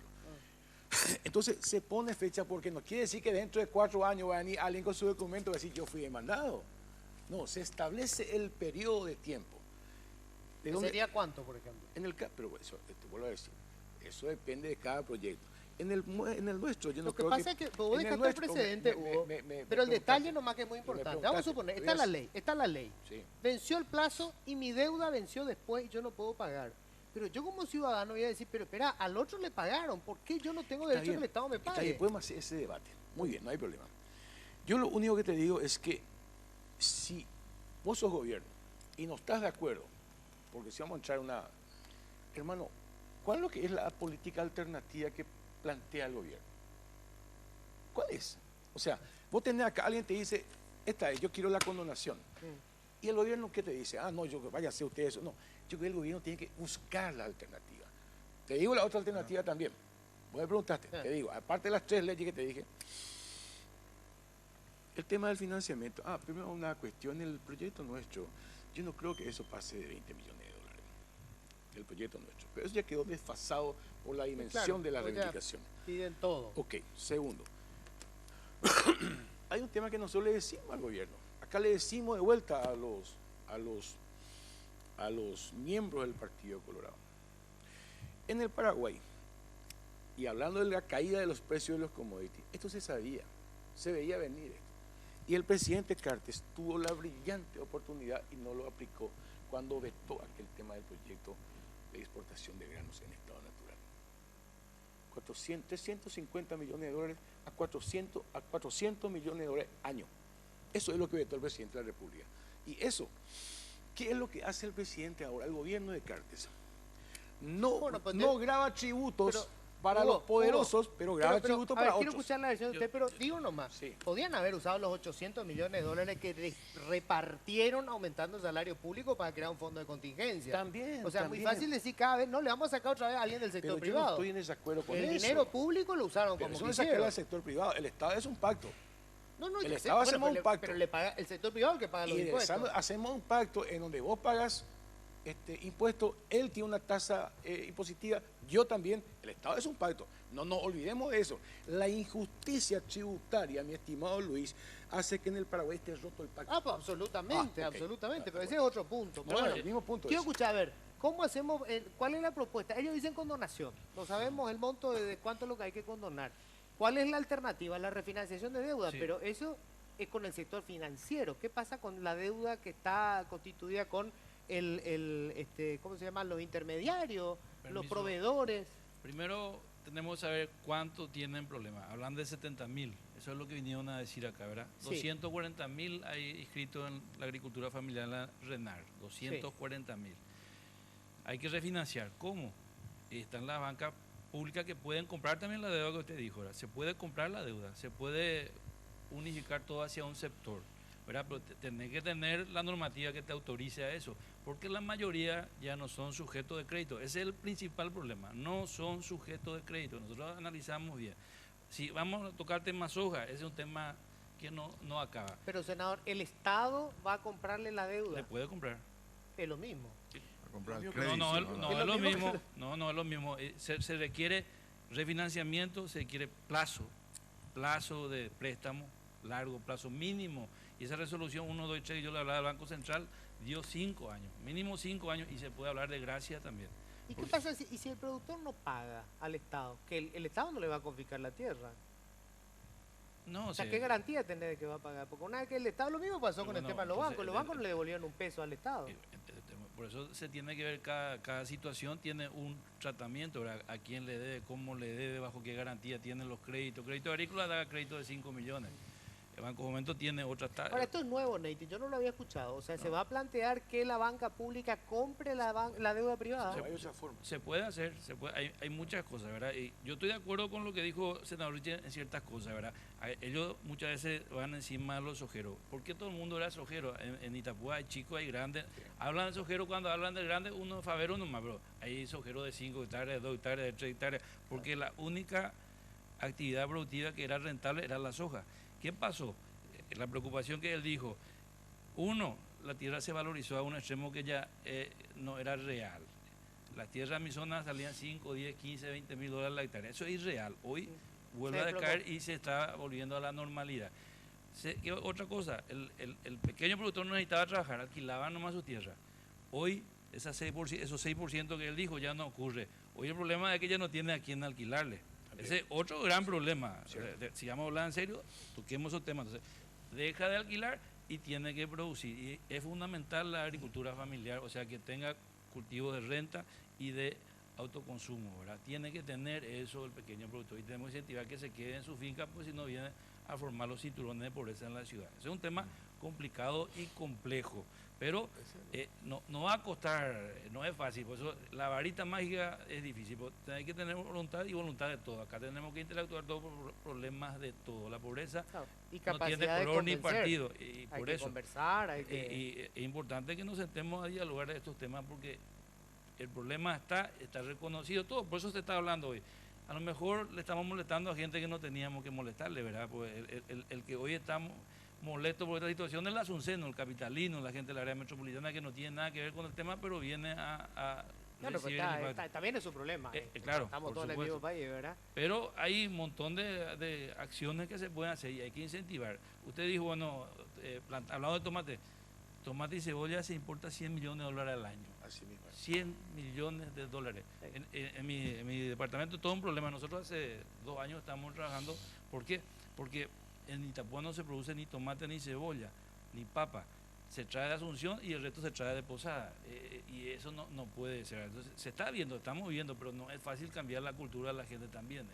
Entonces se pone fecha porque no quiere decir que dentro de 4 años va a venir alguien con su documento y va a decir yo fui demandado. No, se establece el periodo de tiempo. ¿De dónde? ¿Sería cuánto, por ejemplo? Pero eso, te vuelvo a decir, eso depende de cada proyecto. En el nuestro, yo no Lo que creo pasa es que vos dejaste el precedente, Hugo, pero el detalle nomás que es muy importante. Vamos a suponer, está la ley. Sí. Venció el plazo y mi deuda venció después y yo no puedo pagar. Pero yo como ciudadano voy a decir, pero espera, al otro le pagaron, ¿por qué yo no tengo derecho a que el Estado me pague? Está bien, podemos hacer ese debate. Muy bien, no hay problema. Yo lo único que te digo es que si vos sos gobierno y no estás de acuerdo, porque si vamos a entrar una... Hermano, ¿cuál es lo que es la política alternativa que plantea el gobierno? ¿Cuál es? O sea, vos tenés acá, alguien te dice, esta es, yo quiero la condonación. ¿Y el gobierno qué te dice? Ah, no, váyase usted eso. No, yo creo que el gobierno tiene que buscar la alternativa. Te digo la otra alternativa también. Vos me preguntaste, te digo, aparte de las 3 leyes que te dije, el tema del financiamiento. Primero una cuestión, el proyecto nuestro, yo no creo que eso pase de 20 millones de dólares, el proyecto nuestro. Pero eso ya quedó desfasado por la dimensión de la reivindicación. Piden todo. Ok, segundo. Hay un tema que nosotros le decimos al gobierno. Acá le decimos de vuelta a los miembros del Partido Colorado. En el Paraguay, y hablando de la caída de los precios de los commodities, esto se sabía, se veía venir esto. Y el presidente Cartes tuvo la brillante oportunidad y no lo aplicó cuando vetó aquel tema del proyecto de exportación de granos en estado natural. 350 millones de dólares a 400 millones de dólares año. Eso es lo que vetó el presidente de la República. Y eso, ¿qué es lo que hace el presidente ahora, el gobierno de Cartes? No, Bueno, pues no graba tributos pero, para Hugo, los poderosos, Hugo, pero graba tributos a ver, para quiero otros. escuchar la versión de usted, pero digo nomás, Sí. podían haber usado los 800 millones de dólares que repartieron aumentando el salario público para crear un fondo de contingencia. También, O sea, también. muy fácil decir cada vez, no, le vamos a sacar otra vez a alguien del sector Pero yo no privado. estoy en desacuerdo con El eso. dinero público lo usaron Pero como eso no es quisieron. sacar al sector privado. El Estado es un pacto. No, no, el ya sé, Estado hacemos pero un pacto. Pero le paga el sector privado el que paga los Y impuestos. hacemos un pacto en donde vos pagas impuesto, él tiene una tasa impositiva, yo también, el Estado es un pacto. No nos olvidemos de eso. La injusticia tributaria, mi estimado Luis, hace que en el Paraguay esté roto el pacto. Pues absolutamente, Ok. absolutamente, pero ese es otro punto. No, Pero bueno, bueno, el mismo punto quiero es. escuchar, a ver, ¿cómo hacemos, cuál es la propuesta? Ellos dicen condonación, no sabemos el monto de cuánto es lo que hay que condonar. ¿Cuál es la alternativa? La refinanciación de deuda, Sí. pero eso es con el sector financiero. ¿Qué pasa con la deuda que está constituida con ¿cómo se llaman? Los intermediarios, los Permiso. proveedores. Primero tenemos que saber cuánto tienen problemas. Hablan de 70.000, eso es lo que vinieron a decir acá, ¿verdad? Sí. 240.000 hay inscritos en la agricultura familiar, en la RENAR, 240.000. Hay que refinanciar. ¿Cómo? Están las bancas públicas que pueden comprar también la deuda que usted dijo, ¿verdad? Se puede comprar la deuda, se puede unificar todo hacia un sector, ¿verdad? Pero tenés que tener la normativa que te autorice a eso, porque la mayoría ya no son sujetos de crédito. Ese es el principal problema, no son sujetos de crédito. Nosotros analizamos bien. Si vamos a tocar temas soja, ese es un tema que no acaba. Pero, senador, el Estado va a comprarle la deuda. Le puede comprar. Es lo mismo. A comprar No, crédito, No, Es es lo lo mismo mismo. No, es lo mismo. Se requiere refinanciamiento, se requiere plazo de préstamo, largo plazo mínimo. Y esa resolución 1, 2 y 3, yo le hablaba del Banco Central, dio 5 años, mínimo 5 años, y se puede hablar de gracia también. ¿Y qué pasa si el productor no paga al Estado? Que el Estado no le va a confiscar la tierra. No, O sea, se- ¿qué garantía tiene de que va a pagar? Porque una vez que el Estado, lo mismo pasó Pero con el bueno, tema de los entonces, bancos. Los bancos no le devolvieron un peso al Estado. Por eso se tiene que ver cada situación, tiene un tratamiento, ¿verdad? A quién le debe, cómo le debe, bajo qué garantía tienen los créditos. Crédito agrícola da crédito de 5 millones. El Banco Fomento tiene otras Ahora, esto es nuevo, Neity, yo no lo había escuchado. O sea, se va a plantear que la banca pública compre la deuda privada. No hay otra forma. Se puede hacer, hay muchas cosas, ¿verdad? Y yo estoy de acuerdo con lo que dijo el senador Richard en ciertas cosas, ¿verdad? Ellos muchas veces van encima de los sojeros. ¿Por qué todo el mundo era sojero? En Itapúa hay chicos, hay grandes. Hablan de sojero cuando hablan de grandes, uno favero nomás, bro. Hay sojeros de 5 hectáreas, de 2 hectáreas, de 3 hectáreas, porque la única actividad productiva que era rentable era la soja. ¿Qué pasó? La preocupación que él dijo, uno, la tierra se valorizó a un extremo que ya no era real. Las tierras en mi zona salían 5, 10, 15, 20 mil dólares la hectárea. Eso es irreal. Hoy vuelve a decaer y se está volviendo a la normalidad. Otra cosa, el pequeño productor no necesitaba trabajar, alquilaba nomás su tierra. Hoy esos 6% que él dijo ya no ocurre. Hoy el problema es que ya no tiene a quién alquilarle. Ese es otro gran problema. Si vamos a hablar en serio, toquemos esos temas. Entonces, deja de alquilar y tiene que producir. Y es fundamental la agricultura familiar, o sea, que tenga cultivos de renta y de autoconsumo, ¿verdad? Tiene que tener eso el pequeño productor y tenemos que incentivar que se quede en su finca, pues si no viene a formar los cinturones de pobreza en la ciudad. Ese es un tema complicado y complejo, pero no va a costar, no es fácil, por eso la varita mágica es difícil, hay que tener voluntad y voluntad de todo. Acá tenemos que interactuar todos por problemas de todo. La pobreza Y no tiene color ni partido, y hay por que eso conversar, hay que... y es importante que nos sentemos a dialogar de estos temas porque el problema está reconocido todo, por eso se está hablando hoy. A lo mejor le estamos molestando a gente que no teníamos que molestarle, ¿verdad? Pues el que hoy estamos molestos por esta situación es el asunceno, el capitalino, la gente de la área metropolitana que no tiene nada que ver con el tema, pero viene a Claro, recibir pero el impacto. también es su problema. Claro, estamos por todos en el supuesto. mismo país, ¿verdad? Pero hay un montón de acciones que se pueden hacer y hay que incentivar. Usted dijo, bueno, hablando de tomate y cebolla se importa 100 millones de dólares al año. Así mismo. 100 millones de dólares. En mi departamento todo un problema. Nosotros hace 2 años estamos trabajando. ¿Por qué? Porque en Itapúa no se produce ni tomate ni cebolla, ni papa. Se trae de Asunción y el resto se trae de Posada. Y eso no puede ser. Entonces se está viendo, estamos viendo, pero no es fácil cambiar la cultura de la gente también.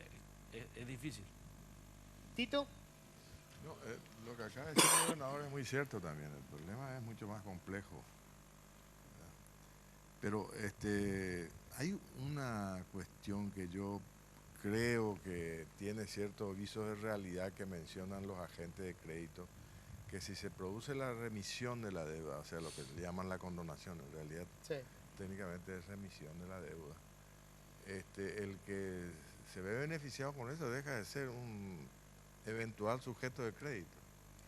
Es difícil. Tito, No, lo que acaba de decir el gobernador es muy cierto también. El problema es mucho más complejo. Pero hay una cuestión que yo creo que tiene cierto viso de realidad que mencionan los agentes de crédito, que si se produce la remisión de la deuda, o sea, lo que le llaman la condonación, en realidad sí. técnicamente es remisión de la deuda, el que se ve beneficiado con eso deja de ser un eventual sujeto de crédito.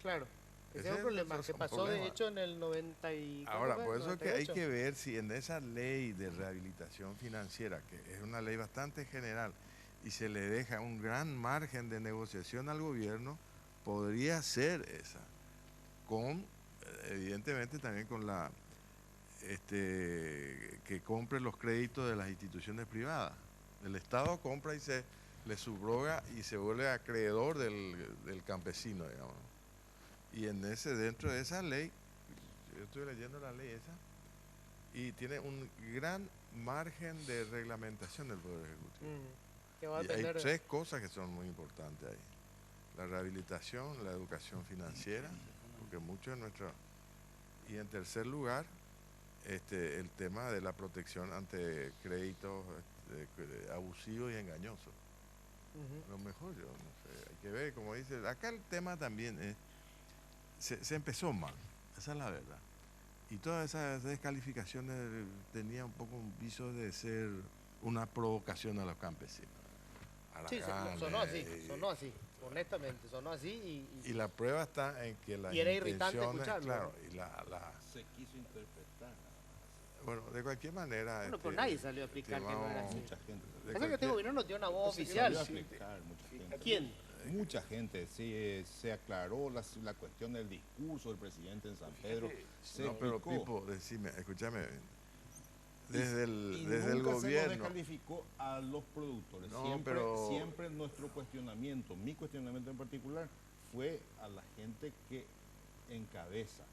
Claro. Ese Ese es un es problema que un pasó problema. de hecho en el 90 y... Ahora, ¿cuándo por fue? eso es que hay 98. que ver si en esa ley de rehabilitación financiera, que es una ley bastante general, y se le deja un gran margen de negociación al gobierno, podría ser esa, con, evidentemente también con la, que compre los créditos de las instituciones privadas. El Estado compra y se le subroga y se vuelve acreedor del campesino, digamos. Y dentro de esa ley, yo estoy leyendo la ley esa, y tiene un gran margen de reglamentación del Poder Ejecutivo. Que va a Y tener... hay 3 cosas que son muy importantes ahí. La rehabilitación, la educación financiera, porque muchos de nuestros... Y en tercer lugar, el tema de la protección ante créditos abusivos y engañosos. A lo mejor yo no sé, hay que ver, como dice, acá el tema también es... Se empezó mal, esa es la verdad. Y todas esas descalificaciones tenían un poco un viso de ser una provocación a los campesinos. Sí, sonó así, honestamente, sonó así y la prueba está en que las y era irritante intenciones, escucharlo. claro, y Se quiso interpretar. bueno, de cualquier manera... Bueno, pero nadie salió a explicar que no era así. Mucha gente. Pasa que este gobierno no tiene una voz oficial. Salió a explicar, mucha gente. ¿Quién? Mucha gente, sí, se aclaró la cuestión del discurso del presidente en San Pedro. Se No, pero explicó. Pipo, decime, escúchame, Y desde el nunca se nos gobierno... descalificó a los productores. No, pero- Siempre nuestro cuestionamiento, mi cuestionamiento en particular, fue a la gente que encabeza,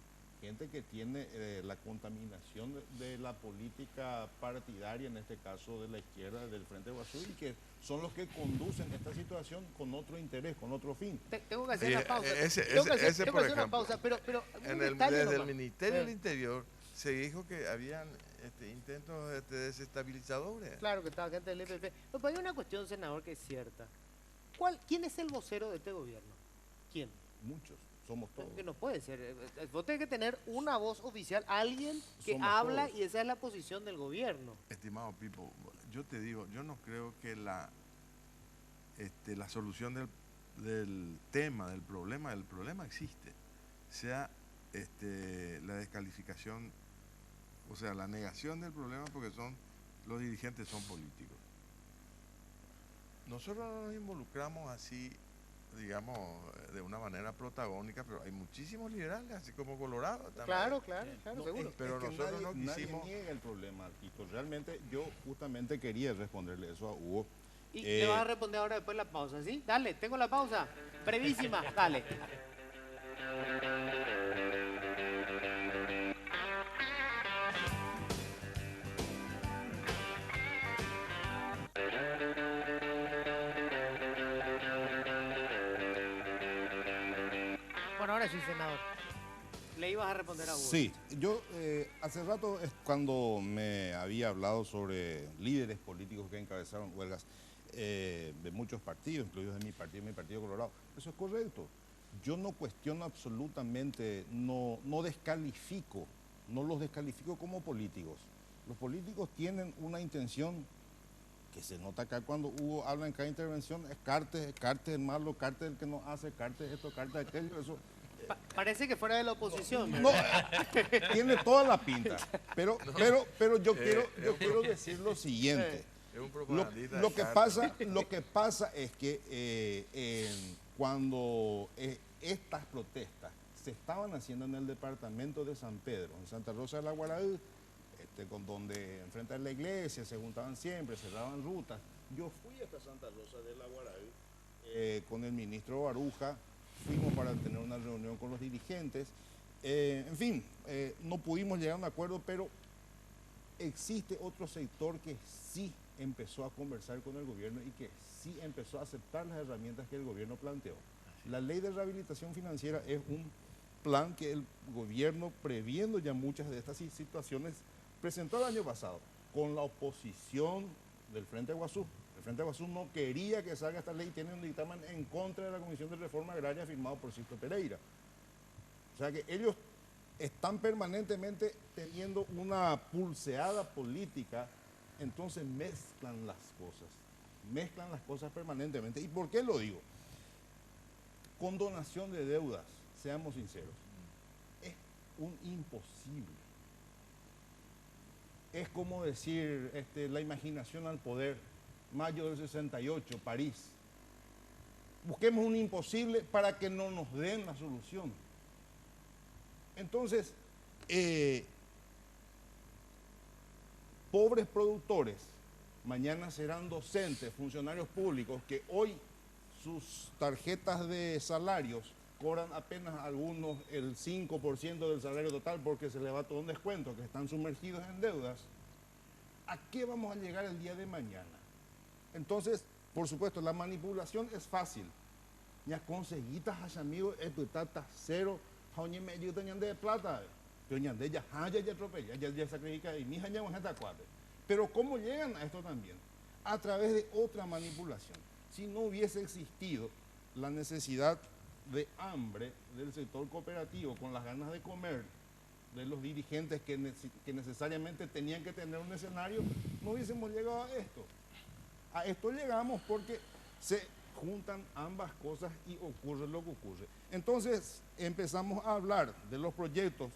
gente que tiene la contaminación de la política partidaria, en este caso de la izquierda, del Frente Guazú, y que son los que conducen esta situación con otro interés, con otro fin. Tengo que hacer Sí, una pausa. ese, Tengo que hacer por una ejemplo, pausa, pero un detalle desde el nomás. Ministerio del Interior se dijo que habían intentos desestabilizadores. Claro que estaba gente del EPP. No, pero hay una cuestión, senador, que es cierta. ¿Quién es el vocero de este gobierno? ¿Quién? Muchos, somos todos. Que no puede ser. Vos tenés que tener una voz oficial, alguien que Somos habla todos. y esa es la posición del gobierno. Estimado Pipo, yo te digo, yo no creo que la solución del problema existe, sea la descalificación, o sea, la negación del problema porque los dirigentes son políticos. Nosotros no nos involucramos así, digamos, de una manera protagónica, pero hay muchísimos liberales, así como Colorado también. Claro, No, seguro. Pero que nosotros no nadie quisimos- niega el problema, Tito. Realmente yo justamente quería responderle eso a Hugo. Y le vas a responder ahora después de la pausa, ¿sí? Dale, tengo la pausa. Brevísima, dale. Ahora sí, senador. Le ibas a responder a Hugo. Sí, yo hace rato es cuando me había hablado sobre líderes políticos que encabezaron huelgas de muchos partidos, incluidos de mi Partido Colorado. Eso es correcto. Yo no cuestiono absolutamente, no descalifico, no los descalifico como políticos. Los políticos tienen una intención que se nota acá cuando Hugo habla en cada intervención, es Cartes el malo, Cartes el que no hace, Cartes esto, Cartes aquello, eso. Parece que fuera de la oposición. No, tiene toda la pinta, pero yo quiero decir lo siguiente. Es un propagandista Lo de que Cartes. pasa es que cuando estas protestas se estaban haciendo en el departamento de San Pedro, en Santa Rosa de la Guaraú, con donde enfrente a la iglesia se juntaban siempre, cerraban rutas. Yo fui hasta Santa Rosa de la Guaraú con el ministro Baruja, fuimos para tener una reunión con los dirigentes. En fin, no pudimos llegar a un acuerdo, pero existe otro sector que sí empezó a conversar con el gobierno y que sí empezó a aceptar las herramientas que el gobierno planteó. La ley de rehabilitación financiera es un plan que el gobierno, previendo ya muchas de estas situaciones, presentó el año pasado con la oposición del Frente Guazú. El Frente Guazú no quería que salga esta ley y tiene un dictamen en contra de la Comisión de Reforma Agraria firmado por Sisto Pereira. O sea que ellos están permanentemente teniendo una pulseada política, entonces mezclan las cosas permanentemente. ¿Y por qué lo digo? Condonación de deudas, seamos sinceros, es un imposible. Es como decir la imaginación al poder, mayo del 68, París. Busquemos un imposible para que no nos den la solución. Entonces, pobres productores, mañana serán docentes, funcionarios públicos, que hoy sus tarjetas de salarios cobran apenas algunos el 5% del salario total porque se les va todo un descuento, que están sumergidos en deudas. ¿A qué vamos a llegar el día de mañana? Entonces, por supuesto, la manipulación es fácil. Ya conseguitas a amigos, tata cero, jaoñe me ayuda de plata, pero ya atropella, ya sacrifica y mi jaña cuate. Pero ¿cómo llegan a esto también? A través de otra manipulación. Si no hubiese existido la necesidad de hambre del sector cooperativo, con las ganas de comer, de los dirigentes que necesariamente tenían que tener un escenario, no hubiésemos llegado a esto. A esto llegamos porque se juntan ambas cosas y ocurre lo que ocurre. Entonces empezamos a hablar de los proyectos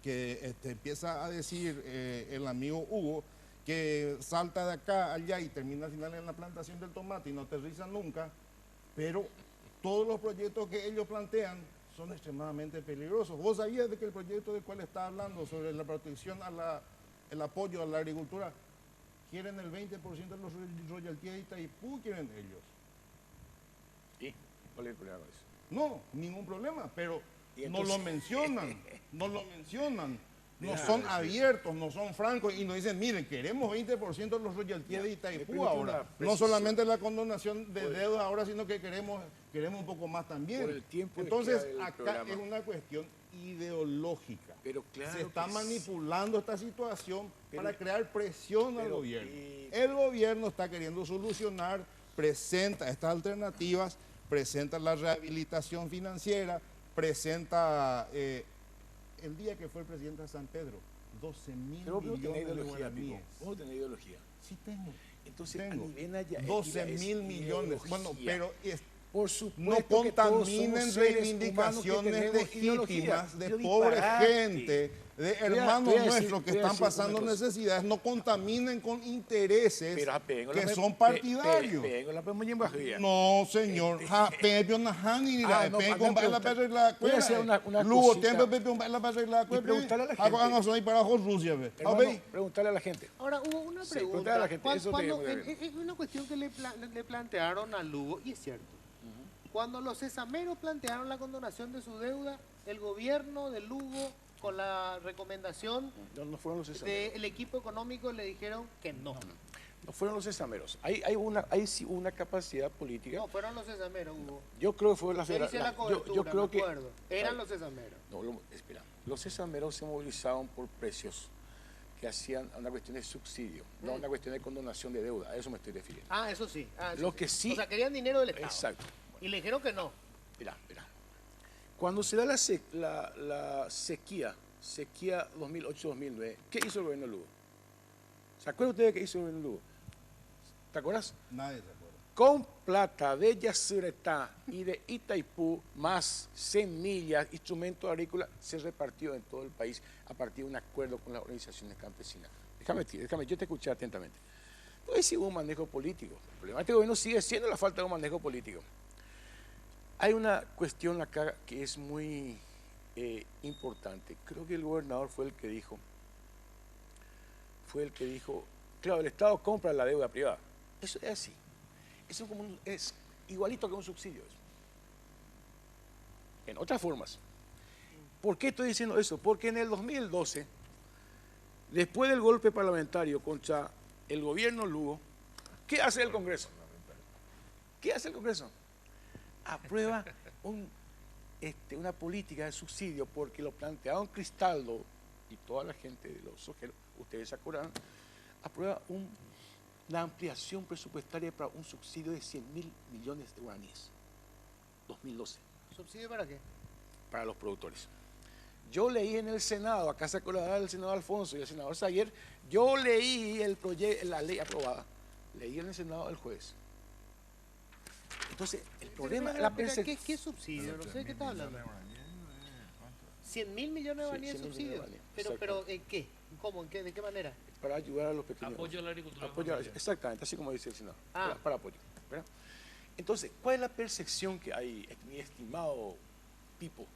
que empieza a decir el amigo Hugo, que salta de acá allá y termina al final en la plantación del tomate y no aterriza nunca, pero todos los proyectos que ellos plantean son extremadamente peligrosos. ¿Vos sabías de que el proyecto del cual está hablando sobre la protección el apoyo a la agricultura, quieren el 20% de los royalties de Itaipú, quieren ellos? ¿Y cuál es el problema con eso? No, ningún problema, pero ¿Y no entonces? lo mencionan, no son abiertos, no son francos y nos dicen, miren, queremos 20% de los royalties de Itaipú ahora. No solamente la condonación de deuda ahora, sino que queremos un poco más también. Por el tiempo que Entonces, queda del acá programa. es una cuestión ideológica. Pero claro se está que manipulando esta situación Pero- para crear presión al pero, gobierno. El gobierno está queriendo solucionar, presenta estas alternativas, presenta la rehabilitación financiera, presenta el día que fue el presidente de San Pedro, 12.000 Pero vos no tenés millones de ideología, Pipo. guaraníes. Vos no tenés ideología. Sí tengo. Entonces, Tengo. a nivel allá, 12.000 millones. Bueno, pero por supuesto no que todos contaminen somos seres reivindicaciones humanos que tenemos ideología. legítimas de Yo pobre disparate. gente, de Voy a hermanos decir- nuestros que voy a están decir pasando una cosa. necesidades, no contaminen con intereses Pero apenas que son partidarios. Pero la podemos llevar. No, señor. Ja, Pepe una hanira, Ah, no, Pepe anda, con la pregunta- perra y la voy a hacer una Luego cosita. tiempo Pepe con la perra y la Y preguntarle a la gente. Hago soy para Rusia, ve. Hermano, ¿Ve? preguntarle a la gente. Ahora, hubo una Sí, pregunta. preguntale a la gente, eso Cuando- te- es una cuestión que le plantearon a Lugo, y es cierto. Cuando los esameros plantearon la condonación de su deuda, el gobierno de Lugo, con la recomendación No fueron los exámenes. del equipo económico, le dijeron que no. No fueron los esameros. Hay sí una capacidad política. No, fueron los esameros, Hugo. Yo creo que fue la Se dice la cobertura, yo creo me que acuerdo. Eran los esameros. No, espera. Los esameros se movilizaban por precios que hacían una cuestión de subsidio, no una cuestión de condonación de deuda. A eso me estoy refiriendo. Ah, eso sí. Eso Lo que sí. O sea, querían dinero del Estado. Exacto. Y le dijeron que no. Mira. Cuando se da la sequía 2008-2009, ¿qué hizo el gobierno Lugo? ¿Se acuerdan ustedes qué hizo el gobierno Lugo? ¿Te acuerdas? Nadie se acuerda. Con plata de Yacyretá y de Itaipú, más semillas, instrumentos agrícolas, se repartió en todo el país a partir de un acuerdo con las organizaciones campesinas. Déjame, yo te escuché atentamente. Pues sí hubo un manejo político. El problema de este gobierno sigue siendo la falta de un manejo político. Hay una cuestión acá que es muy importante. Creo que el gobernador fue el que dijo, claro, el Estado compra la deuda privada. Eso es así. Eso es igualito que un subsidio. En otras formas. ¿Por qué estoy diciendo eso? Porque en el 2012, después del golpe parlamentario contra el gobierno Lugo, ¿qué hace el Congreso? ¿Qué hace el Congreso? Aprueba una política de subsidio porque lo plantearon Cristaldo y toda la gente de los ojeros, ustedes se acordarán, aprueba una ampliación presupuestaria para un subsidio de 100.000 millones de guaraníes. 2012. ¿Subsidio para qué? Para los productores. Yo leí en el Senado, acá se acordará del senador Alfonso y el senador Sayer, yo leí la ley aprobada, leí en el Senado el jueves. Entonces, el problema es la percepción. ¿Qué subsidio? No sé de qué estás hablando. 100.000 millones de guaraníes de subsidio. Pero ¿en qué? ¿Cómo? ¿En qué? ¿De qué manera? Para ayudar a los pequeños. Apoyo a la agricultura. Exactamente, así como dice el Senado. Ah. Para apoyo. ¿Verdad? Entonces, ¿cuál es la percepción que hay, mi estimado Pipo?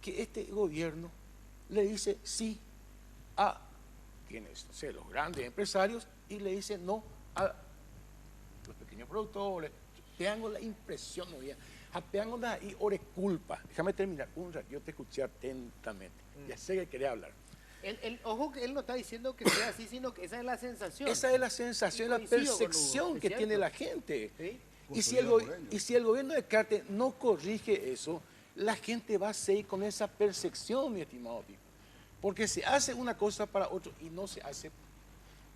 Que este gobierno le dice sí a quienes, no sé, los grandes empresarios y le dice no a los pequeños productores. Tengo la impresión, ¿no? Tengo y ore culpa. Déjame terminar. Yo te escuché atentamente. Ya sé que quería hablar. Ojo que él no está diciendo que sea así, sino que esa es la sensación. Esa es la sensación, la percepción que tiene la gente. ¿Sí? Y si el gobierno de Carter no corrige eso, la gente va a seguir con esa percepción, mi estimado Pipo. Porque se hace una cosa para otro y no se hace.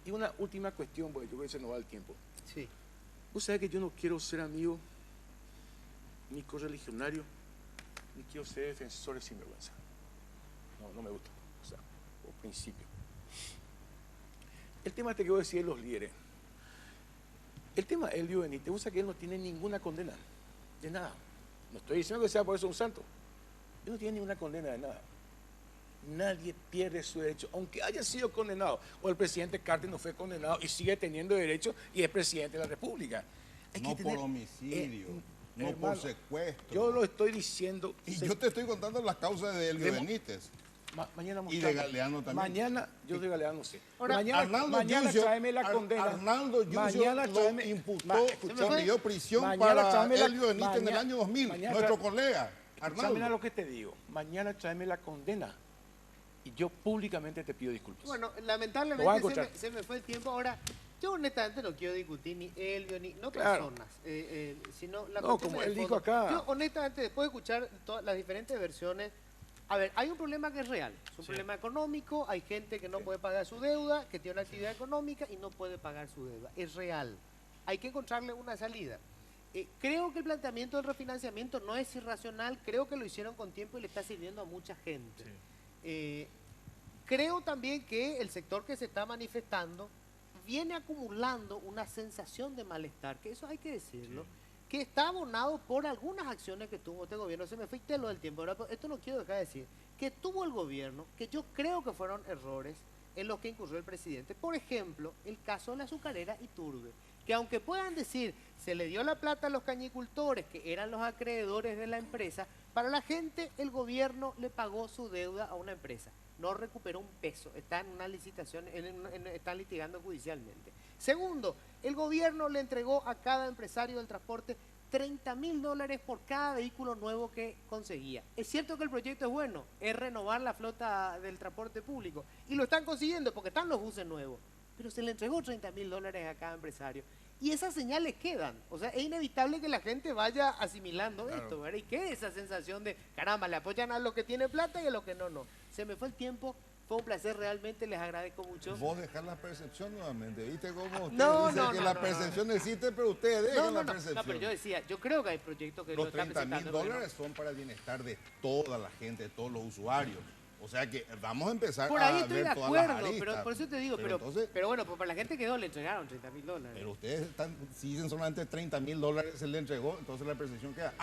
Y una última cuestión, porque yo creo que se nos va el tiempo. Sí. Vos sabés que yo no quiero ser amigo, ni correligionario, ni quiero ser defensor de sinvergüenza. No me gusta. O sea, por principio. El tema que voy a decir de los líderes. El tema de Elio Benítez, vos sabés que él no tiene ninguna condena de nada. No estoy diciendo que sea por eso un santo. Él no tiene ninguna condena de nada. Nadie pierde su derecho, aunque haya sido condenado. O el presidente Carter no fue condenado y sigue teniendo derecho y es presidente de la República. No por homicidio, no hermano, por secuestro. Yo lo estoy diciendo. Y yo te estoy contando las causas de Elvio Benítez. Mañana Y de Galeano también. Mañana, yo de Galeano no sé. Ahora, Mañana tráeme la condena. Arnaldo Yucio lo imputó, pidió prisión mañana para Elvio Benítez en el año 2000, nuestro colega. Arnaldo. Arnaldo. Lo que te digo. Mañana tráeme la condena. Y yo públicamente te pido disculpas. Bueno, Lo vas a lamentablemente encontrar. se me fue el tiempo. Ahora, yo honestamente no quiero discutir ni Elvio, ni no Claro. personas, sino la No, cuestión como de él dijo fondo. acá. Yo honestamente, después de escuchar todas las diferentes versiones, a ver, hay un problema que es real, es un problema económico, hay gente que no puede pagar su deuda, que tiene una actividad económica y no puede pagar su deuda, es real. Hay que encontrarle una salida. Creo que el planteamiento del refinanciamiento no es irracional, creo que lo hicieron con tiempo y le está sirviendo a mucha gente. Creo también que el sector que se está manifestando viene acumulando una sensación de malestar, que eso hay que decirlo, que está abonado por algunas acciones que tuvo este gobierno. Se me fue lo del tiempo, ¿verdad? Pero esto no quiero dejar de decir, que tuvo el gobierno, que yo creo que fueron errores en los que incurrió el presidente. Por ejemplo, el caso de la azucarera Iturbe, que aunque puedan decir, se le dio la plata a los cañicultores, que eran los acreedores de la empresa, para la gente el gobierno le pagó su deuda a una empresa. No recuperó un peso, está en una licitación, están litigando judicialmente. Segundo, el gobierno le entregó a cada empresario del transporte $30.000 por cada vehículo nuevo que conseguía. Es cierto que el proyecto es bueno, es renovar la flota del transporte público, y lo están consiguiendo porque están los buses nuevos, pero se le entregó $30.000 a cada empresario. Y esas señales quedan. O sea, es inevitable que la gente vaya asimilando esto, ¿verdad? Y quede esa sensación de, caramba, le apoyan a los que tienen plata y a los que no. Se me fue el tiempo. Fue un placer, realmente les agradezco mucho. Vos dejás la percepción nuevamente, ¿viste cómo usted No, dice que la percepción existe, pero ustedes dejan la percepción? No, pero yo decía, yo creo que hay proyectos que Los lo están presentando. $30.000 son para el bienestar de toda la gente, de todos los usuarios. O sea que vamos a empezar Por ahí a estoy ver de todas las acuerdo, aristas. pero por eso te digo, pero bueno, pues para la gente que no le entregaron $30.000. Pero ustedes si dicen solamente $30.000 se le entregó, entonces la percepción queda,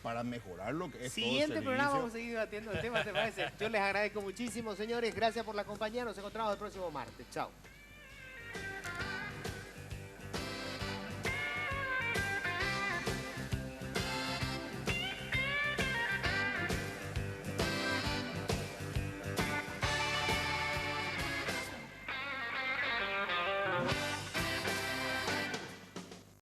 para mejorar lo que es Siguiente todo el programa servicio. vamos a seguir debatiendo el tema, ¿te parece? Yo les agradezco muchísimo, señores. Gracias por la compañía. Nos encontramos el próximo martes. Chao.